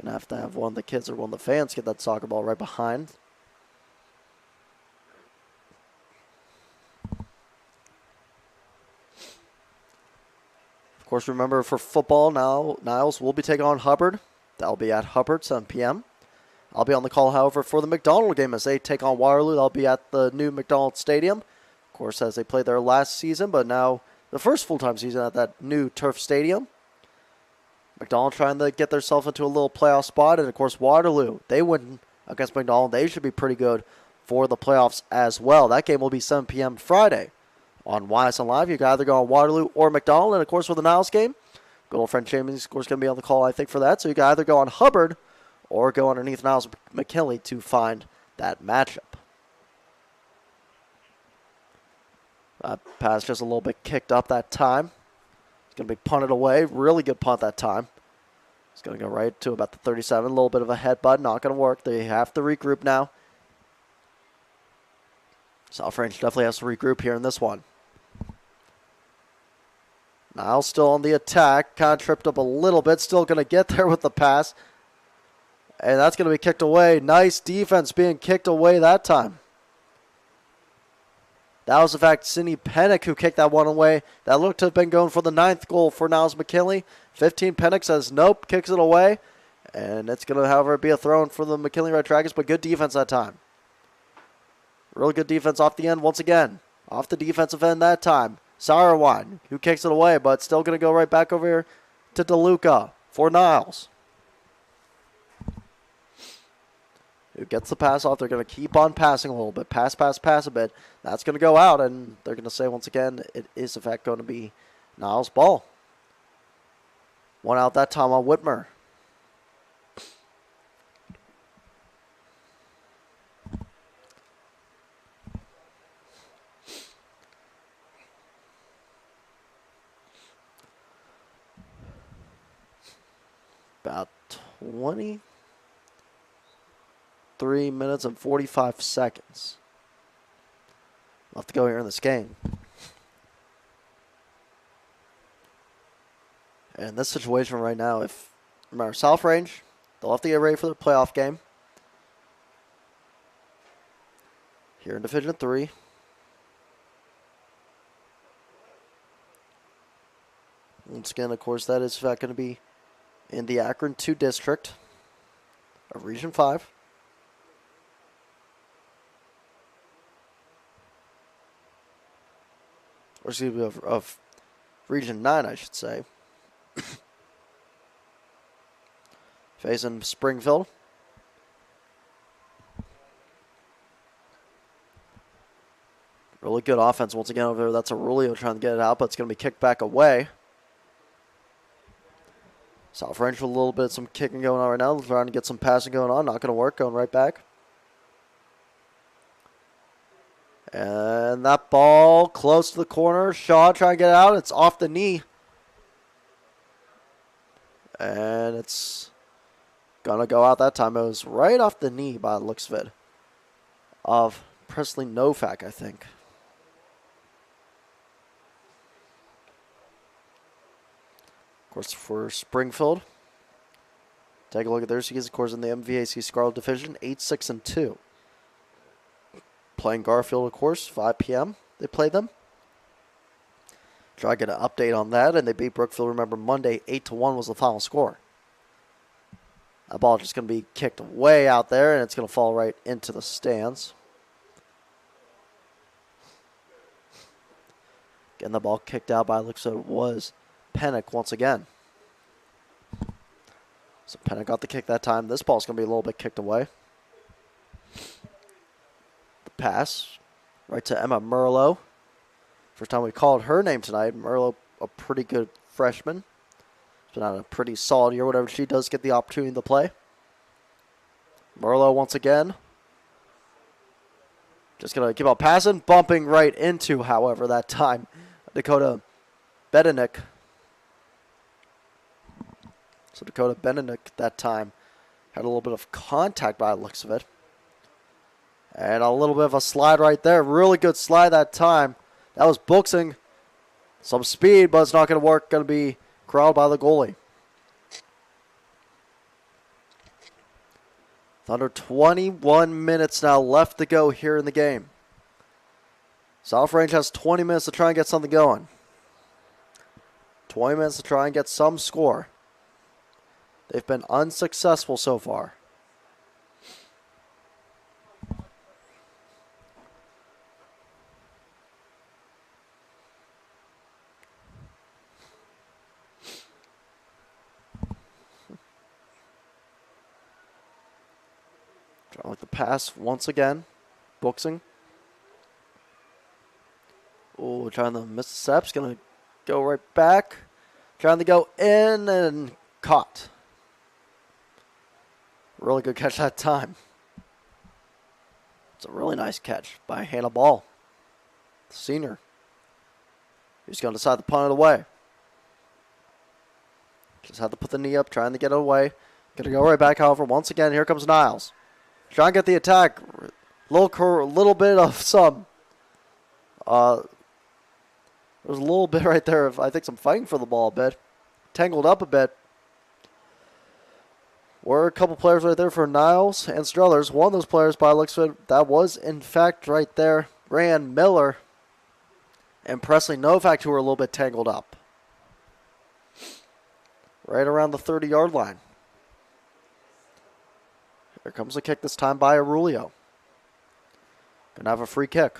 Going to have one of the kids or one of the fans get that soccer ball right behind. Of course, remember for football now, Niles will be taking on Hubbard. That'll be at Hubbard, 7 p.m. I'll be on the call, however, for the McDonald game as they take on Waterloo. They'll be at the new McDonald Stadium. Of course, as they played their last season, but now the first full-time season at that new turf stadium. McDonald trying to get themselves into a little playoff spot. And, of course, Waterloo, they win against McDonald. They should be pretty good for the playoffs as well. That game will be 7 p.m. Friday on YSN Live. You can either go on Waterloo or McDonald. And, of course, for the Niles game, good old friend Chambers, of course, going to be on the call, I think, for that. So you can either go on Hubbard or go underneath Niles McKinley to find that matchup. Pass just a little bit kicked up that time. It's going to be punted away. Really good punt that time. It's going to go right to about the 37. A little bit of a headbutt. Not going to work. They have to regroup now. South Range definitely has to regroup here in this one. Niles still on the attack. Kind of tripped up a little bit. Still going to get there with the pass. And that's going to be kicked away. Nice defense being kicked away that time. That was, in fact, Cindy Pennick who kicked that one away. That looked to have been going for the 9th goal for Niles McKinley. 15 Pennick says nope, kicks it away. And it's going to, however, be a throw in for the McKinley Red Dragons, but good defense that time. Real good defense off the end once again. Off the defensive end that time. Sauerwein, who kicks it away, but still going to go right back over here to DeLuca for Niles. who gets the pass off. They're going to keep on passing a little bit. Pass a bit. That's going to go out, and they're going to say once again it is, in fact, going to be Niles' ball. One out that time on Whitmer. About 23 minutes and 45 seconds left to go here in this game. And in this situation right now, if remember South Range, they'll have to get ready for the playoff game here in Division 3. Once again, of course, that is in fact going to be in the Akron 2 district of Region 5. Or excuse me, of Region 9, I should say. Facing Springfield. Really good offense once again over there. That's Aurelio trying to get it out, but it's going to be kicked back away. South Range with a little bit of some kicking going on right now. Trying to get some passing going on. Not going to work. Going right back. And that ball close to the corner. Shaw trying to get it out. It's off the knee. And it's going to go out that time. It was right off the knee by the looks of it. Of Presley Novak, I think. Of course, for Springfield, take a look at their seasons. Of course, in the MVAC Scarlet Division, 8-6-2. Playing Garfield, of course, 5 p.m. They play them. Try to get an update on that, and they beat Brookfield. Remember, Monday, 8-1 was the final score. That ball just going to be kicked way out there, and it's going to fall right into the stands. Getting the ball kicked out by, looks like it was Pennick once again. So Pennick got the kick that time. This ball's going to be a little bit kicked away. The pass right to Emma Merlo. First time we called her name tonight. Merlo, a pretty good freshman. It's been on a pretty solid year. Whatever she does get the opportunity to play. Merlo once again. Just going to keep on passing. Bumping right into, however, that time, Dakota Bedenick. So Dakota Benedict that time had a little bit of contact by the looks of it. And a little bit of a slide right there. Really good slide that time. That was boxing. Some speed, but it's not going to work. Going to be corralled by the goalie. Under 21 minutes now left to go here in the game. South Range has 20 minutes to try and get something going. 20 minutes to try and get some score. They've been unsuccessful so far. Trying with the pass once again. Boxing. Oh, trying to miss the steps. Going to go right back. Trying to go in and caught. Really good catch that time. It's a really nice catch by Hannah Ball, the senior. He's going to decide to punt it away. Just had to put the knee up, trying to get it away. Going to go right back, however. Once again, here comes Niles. Trying to get the attack. Little bit of some. There's a little bit right there of, I think, some fighting for the ball a bit. Tangled up a bit. Were a couple players right there for Niles and Struthers. One of those players, by the looks of it, that was, in fact, right there, Rand Miller and Presley Novak, who were a little bit tangled up. Right around the 30-yard line. Here comes a kick this time by Aurelio. Gonna have a free kick.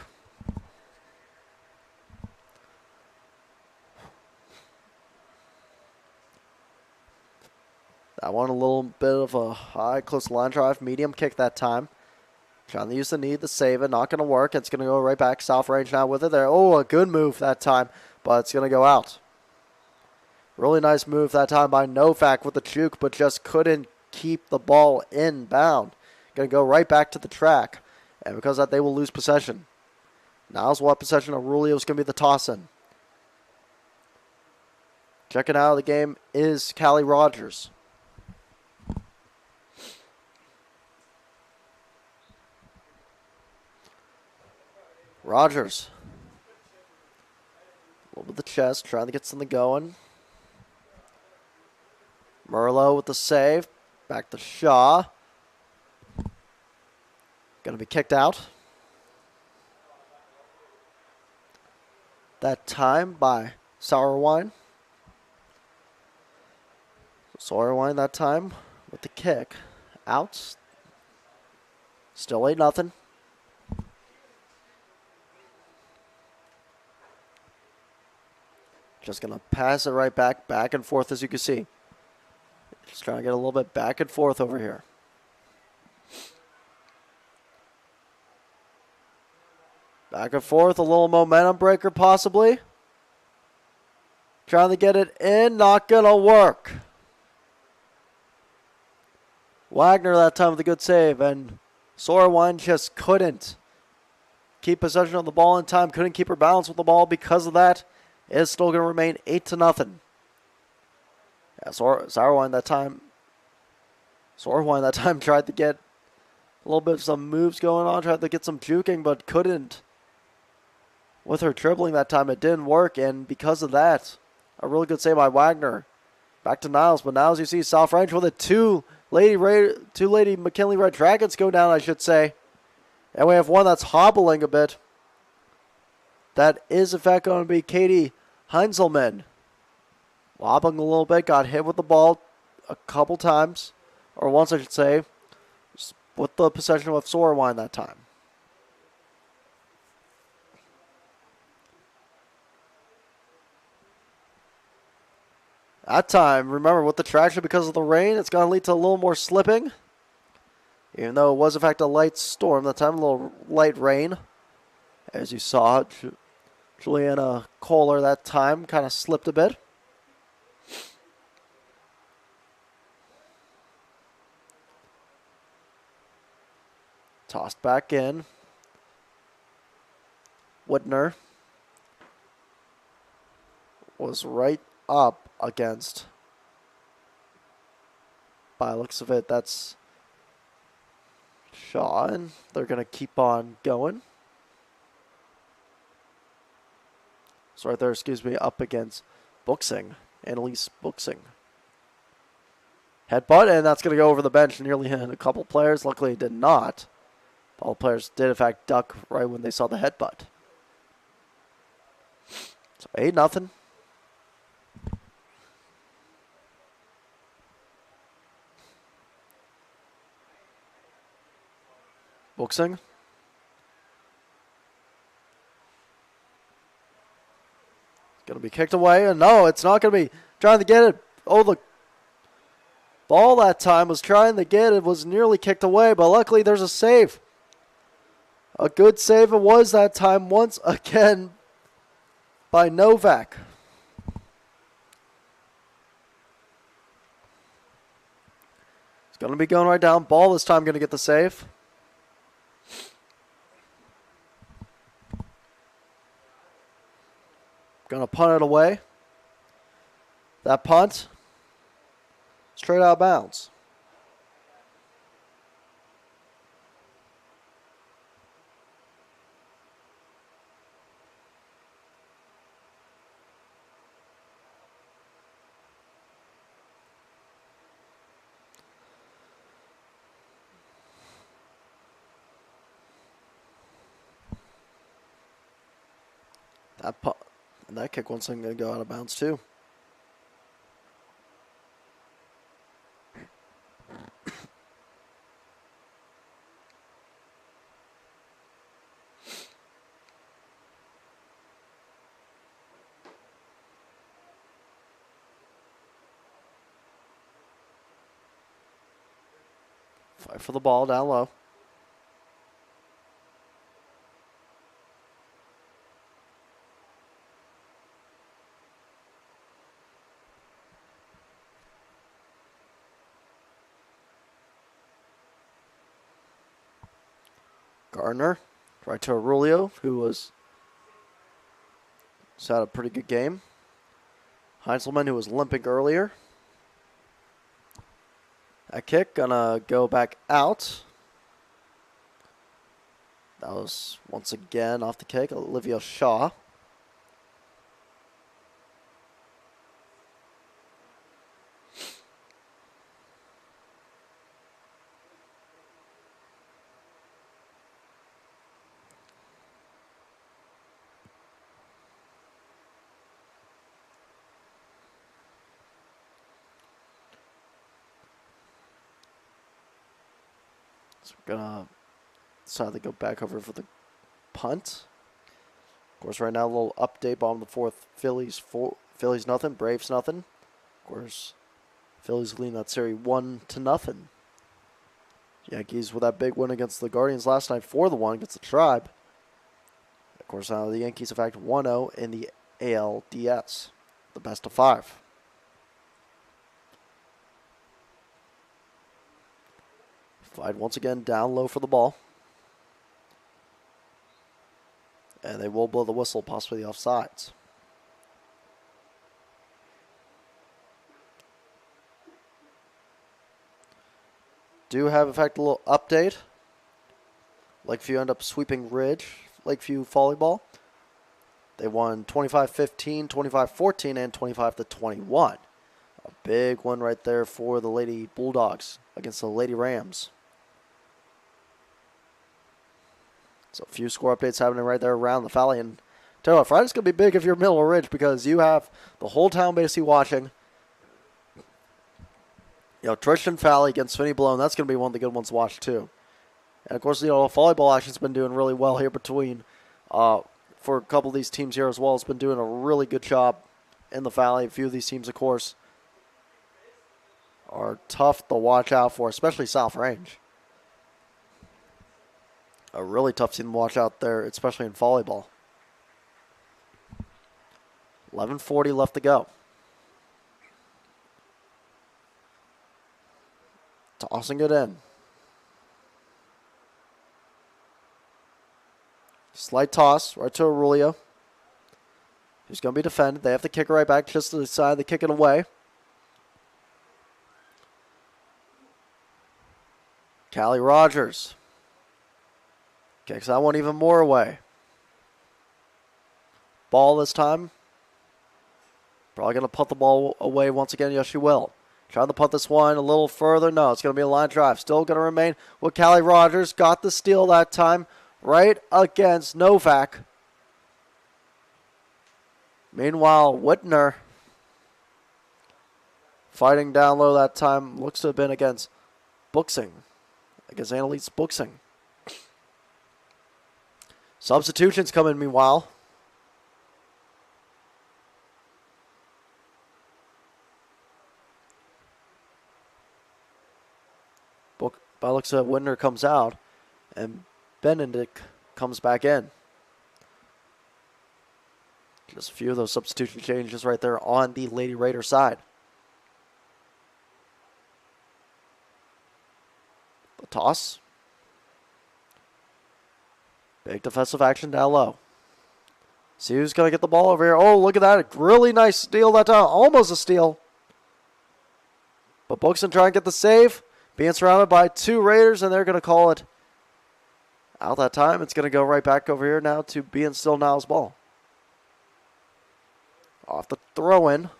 That one a little bit of a high, close line drive, medium kick that time. Trying to use the knee to save it. Not going to work. It's going to go right back. South range now with it there. Oh, a good move that time, but it's going to go out. Really nice move that time by Novak with the juke, but just couldn't keep the ball inbound. Going to go right back to the track. And because of that, they will lose possession. Niles will have possession. Aurelio's going to be the toss-in. Checking out of the game is Callie Rogers. Rogers. A little bit of the chest, trying to get something going. Merlot with the save. Back to Shaw. Going to be kicked out. That time by Sourwine. Sourwine that time with the kick. Out. Still 8-0. Just going to pass it right back and forth as you can see. Just trying to get a little bit back and forth over here. Back and forth, a little momentum breaker possibly. Trying to get it in, not going to work. Wagner that time with a good save, and Sourwine just couldn't keep possession of the ball in time, couldn't keep her balance with the ball. Because of that, it's still going to remain 8-0. Yeah, Sourwine that time tried to get a little bit of some moves going on, tried to get some juking, but couldn't. With her dribbling that time, it didn't work, and because of that, a really good save by Wagner. Back to Niles, but now as you see, South Range with it, two Lady McKinley Red Dragons go down, I should say. And we have one that's hobbling a bit. That is, in fact, going to be Katie Heinzelman. Wobbling a little bit, got hit with the ball a couple times, or once I should say, with the possession of Sourwine that time. That time, remember, with the traction because of the rain, it's going to lead to a little more slipping. Even though it was, in fact, a light storm, that time a little light rain. As you saw, Juliana Kohler that time kind of slipped a bit. Tossed back in. Whitner was right up against, by the looks of it, that's Shaw, and they're going to keep on going. So right there, excuse me, up against Buxing, Annalise Buxing. Headbutt, and that's going to go over the bench, nearly hit a couple players. Luckily, it did not. All players did, in fact, duck right when they saw the headbutt. So 8-0. Buxing. Going to be kicked away, and no, it's not going to be trying to get it. Oh, the ball that time was trying to get it, was nearly kicked away, but luckily there's a save. A good save it was that time once again by Novak. It's going to be going right down. Ball this time going to get the save. Going to punt it away. That punt, straight out of bounds. That punt. And that kick once again going to go out of bounds too. Fight for the ball down low. Gardner, right to Aurelio, who had a pretty good game. Heinzelman, who was limping earlier. That kick gonna go back out. That was once again off the kick, Olivia Shaw. So we're gonna decide to go back over for the punt. Of course, right now a little update. Bottom of the fourth, Phillies nothing, Braves nothing. Of course, Phillies leading that series 1-0. Yankees with that big win against the Guardians last night, 4-1 against the Tribe. Of course, now the Yankees have fact 1-0 in the ALDS, the best of 5. Fight once again down low for the ball. And they will blow the whistle, possibly the offsides. Do have, in fact, a little update. Lakeview end up sweeping Ridge, Lakeview Volleyball. They won 25-15, 25-14, and 25-21. A big one right there for the Lady Bulldogs against the Lady Rams. So a few score updates happening right there around the Valley. And tell you what, Friday's going to be big if you're Middle Ridge because you have the whole town basically watching. You know, Tristan Valley against Finney Blown, that's going to be one of the good ones to watch too. And of course, you know, volleyball action's been doing really well here between, for a couple of these teams here as well. It's been doing a really good job in the Valley. A few of these teams, of course, are tough to watch out for, especially South Range. A really tough team to watch out there, especially in volleyball. 11:40 left to go. Tossing it in. Slight toss right to Aurelio. He's going to be defended. They have to kick it right back just to the side. They kick it away. Callie Rogers kicks that one even more away. Ball this time. Probably going to put the ball away once again. Yes, she will. Trying to punt this one a little further. No, it's going to be a line drive. Still going to remain with Callie Rogers. Got the steal that time right against Novak. Meanwhile, Whitner fighting down low that time. Looks to have been against Buxing. Against Annalise Buxing. Substitutions come in meanwhile. By looks at Whitner comes out, and Benedict comes back in. Just a few of those substitution changes right there on the Lady Raider side. The toss. Big defensive action down low. See who's going to get the ball over here. Oh, look at that. A really nice steal that time. Almost a steal. But Buxton trying to get the save. Being surrounded by 2 Raiders, and they're going to call it out that time. It's going to go right back over here now to being still Niles' ball. Off the throw-in.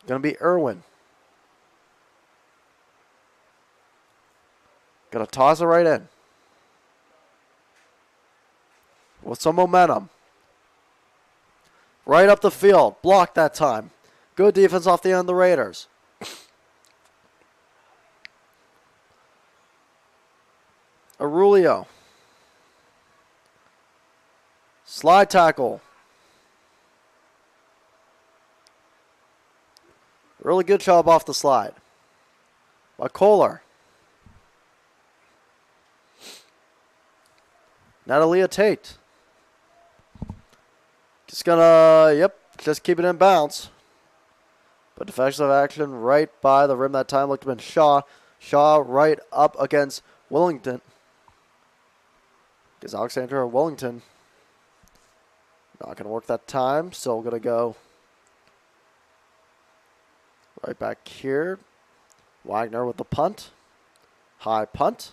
Going to be Irwin. Going to toss it right in. With some momentum. Right up the field. Blocked that time. Good defense off the end of the Raiders. Aurelio. Slide tackle. Really good job off the slide. by Kohler. Natalia Tate. Just gonna, just keep it in bounds. But defensive action right by the rim that time looked to have been Shaw. Shaw right up against Wellington. Because Alexandra Wellington not going to work that time. Still going to go right back here. Wagner with the punt. High punt.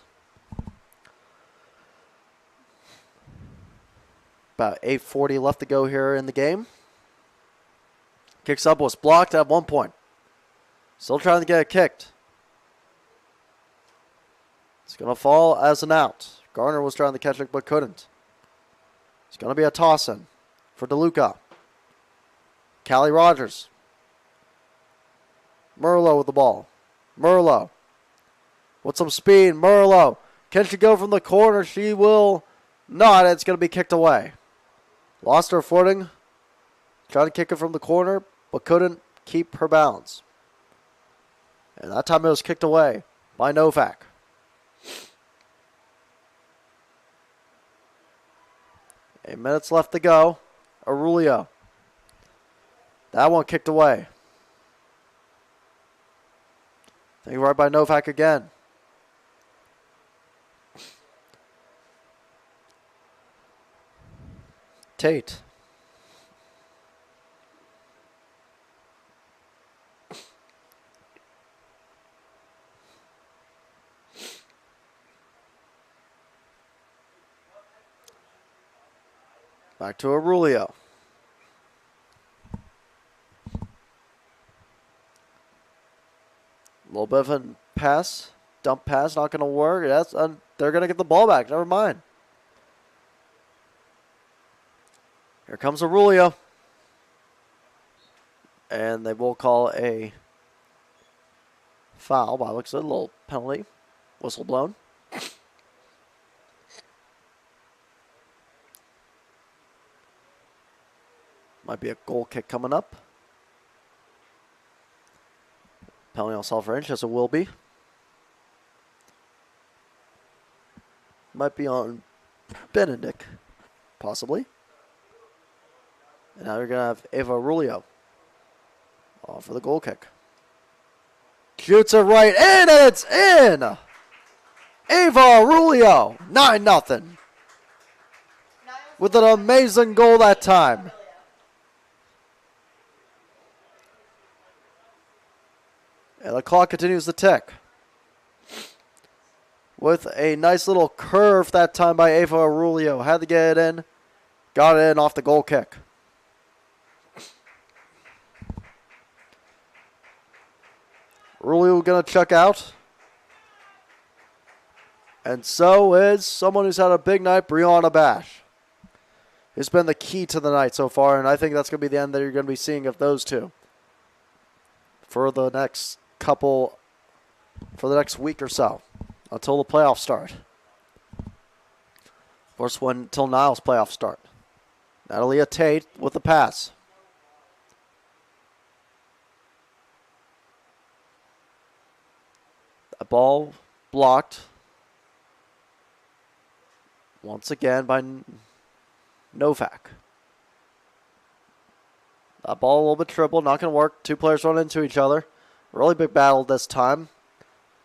About 8:40 left to go here in the game. Kicks up, was blocked at one point. Still trying to get it kicked. It's going to fall as an out. Garner was trying to catch it but couldn't. It's going to be a toss-in for DeLuca. Callie Rogers. Merlot with the ball. Merlot with some speed. Merlot. Can she go from the corner? She will not. It's going to be kicked away. Lost her footing. Tried to kick it from the corner, but couldn't keep her balance. And that time it was kicked away by Novak. Eight minutes left to go. Aurelio. That one kicked away. I think right by Novak again. Tate. Back to Aurelio. A little bit of a pass. Dump pass, not going to work. They're going to get the ball back. Never mind. Here comes Aurelio. And they will call a foul by looks of it. A little penalty. Whistle blown. Might be a goal kick coming up. Penalty on self-range, as it will be. Might be on Benedict, possibly. And now you're going to have Ava Aurelio for the goal kick. Shoots it right in, and it's in! Ava Aurelio, 9-0. With an amazing goal that time. And the clock continues to tick. With a nice little curve that time by Ava Aurelio. Had to get it in. Got it in off the goal kick. Aurelio going to check out. And so is someone who's had a big night, Brianna Bash. It's been the key to the night so far, and I think that's going to be the end that you're going to be seeing of those two. For the next week or so, until the playoffs start. Of course, until Niles' playoffs start. Natalia Tate with the pass. A ball blocked. Once again by Novak. That ball a little bit triple, not going to work. Two players run into each other. Really big battle this time.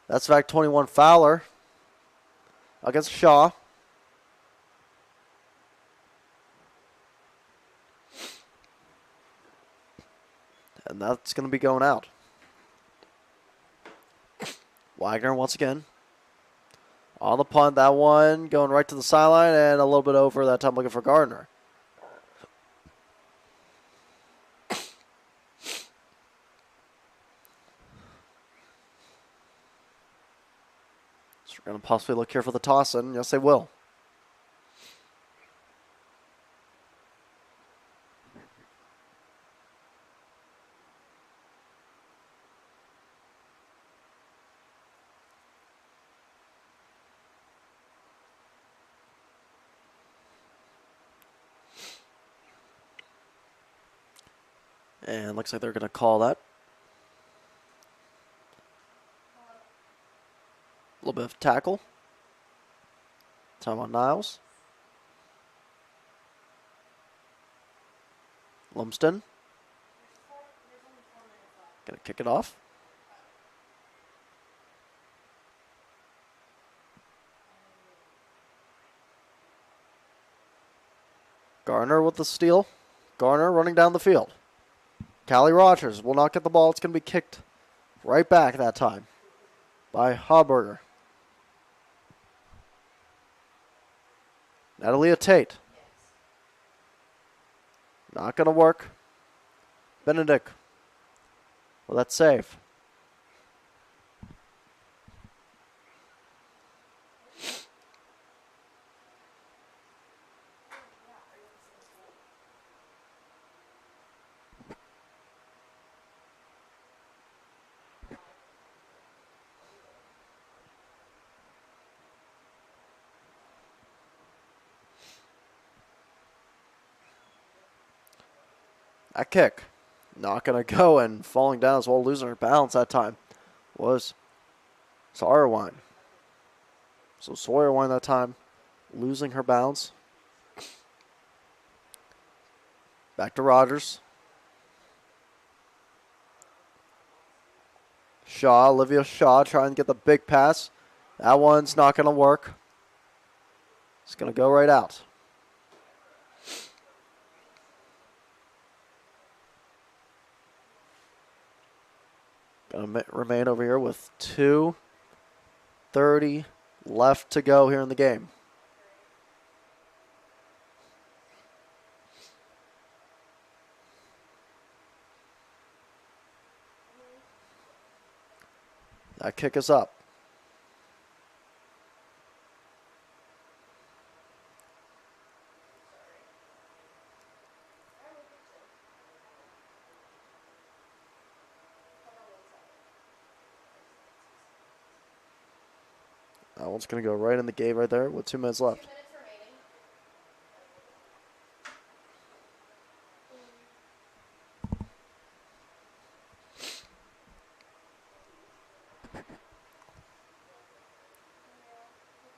That's fact 21 Fowler against Shaw. And that's going to be going out. Wagner once again. On the punt, that one going right to the sideline and a little bit over that time looking for Gardner. So we're going to possibly look here for the toss-in. Yes, they will. And looks like they're going to call that. little bit of tackle. Time on Niles. Lumsden. Gonna kick it off. Garner with the steal. Garner running down the field. Callie Rogers will not get the ball. It's going to be kicked right back that time by Hauberger. Natalia Tate. Not going to work. Benedict. Well, that's save. That kick, not going to go, and falling down as well, losing her balance that time, was Sawyerwine. So Sawyerwine that time, losing her balance. Back to Rogers. Shaw, Olivia Shaw trying to get the big pass. That one's not going to work. It's going to go right out. Going to remain over here with 2:30 left to go here in the game. That kick is up. That one's going to go right in the gate right there with 2 minutes left.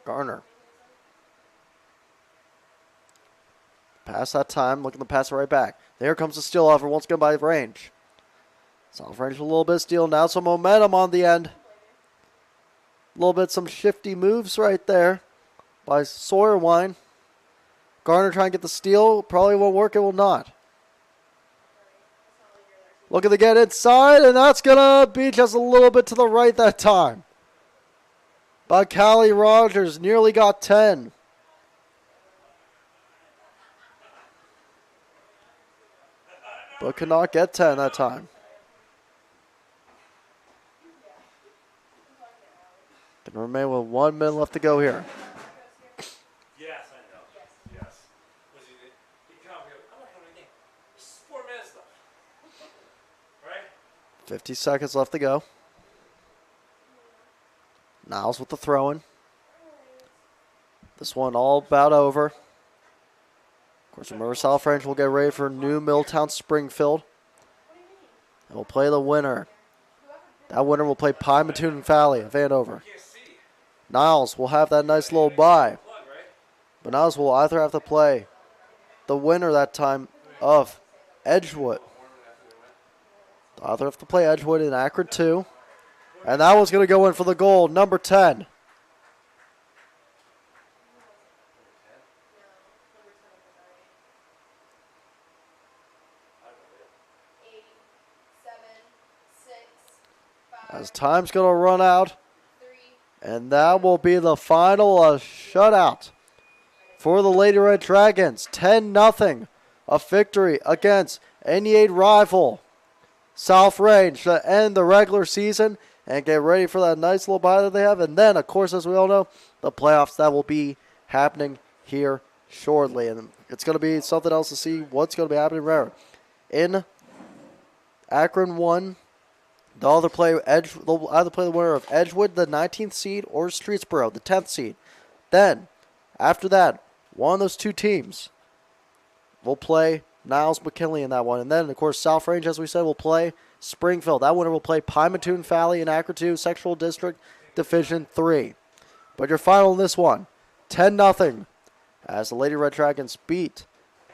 Garner. Pass that time, looking to pass it right back. There comes the steal offer, once again by range. South range a little bit of steal, now some momentum on the end. A little bit, some shifty moves right there by Sawyerwine. Garner trying to get the steal. Probably won't work. It will not. Looking to get inside, and that's going to be just a little bit to the right that time. By Callie Rogers. Nearly got 10. But could not get 10 that time. Can remain with 1 minute left to go here. Yes, I know. Yes. Was he come here? I'm not having anything. This is 4 minutes though. Right? 50 seconds left to go. Niles with the throw-in. This one all about over. Of course, remember South Range will get ready for New Milltown Springfield. And we'll play the winner. That winner will play Pine Mattoon Valley of Andover. Niles will have that nice little bye. But Niles will either have to play the winner that time of Edgewood. They'll either have to play Edgewood in Akron 2. And that one's going to go in for the goal, number 10. As time's going to run out. And that will be the final shutout for the Lady Red Dragons. 10-0. A victory against NE8 rival South Range to end the regular season and get ready for that nice little bye that they have. And then, of course, as we all know, the playoffs that will be happening here shortly. And it's going to be something else to see what's going to be happening there. In Akron 1, they'll either play the winner of Edgewood, the 19th seed, or Streetsboro, the 10th seed. Then, after that, one of those two teams will play Niles McKinley in that one. And then, of course, South Range, as we said, will play Springfield. That winner will play Pine Mattoon Valley in Akron 2, Sexual District, Division 3. But your final in this one, 10-0, as the Lady Red Dragons beat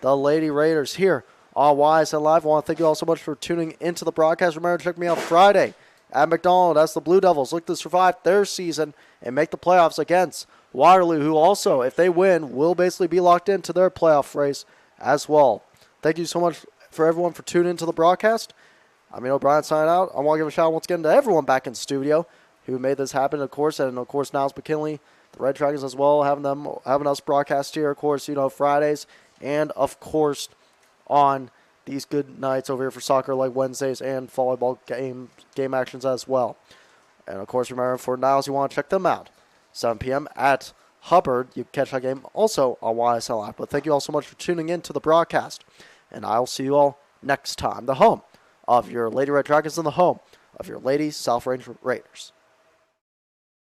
the Lady Raiders here on YSN Live. I want to thank you all so much for tuning into the broadcast. Remember to check me out Friday at McDonald as the Blue Devils look to survive their season and make the playoffs against Waterloo, who also, if they win, will basically be locked into their playoff race as well. Thank you so much for everyone for tuning into the broadcast. I'm O'Brien signing out. I want to give a shout out once again to everyone back in studio who made this happen, of course, and of course Niles McKinley, the Red Dragons as well, having us broadcast here, of course, Fridays, and of course on these good nights over here for soccer like Wednesdays and volleyball game actions as well. And of course, remember for Niles, you want to check them out. 7 p.m. at Hubbard. You can catch that game also on YSL Live. But thank you all so much for tuning in to the broadcast. And I'll see you all next time. The home of your Lady Red Dragons and the home of your Lady South Range Raiders.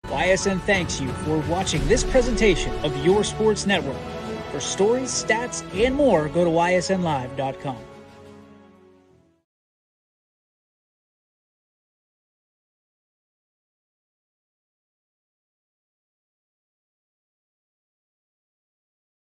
YSN thanks you for watching this presentation of your sports network. For stories, stats, and more, go to ysnlive.com.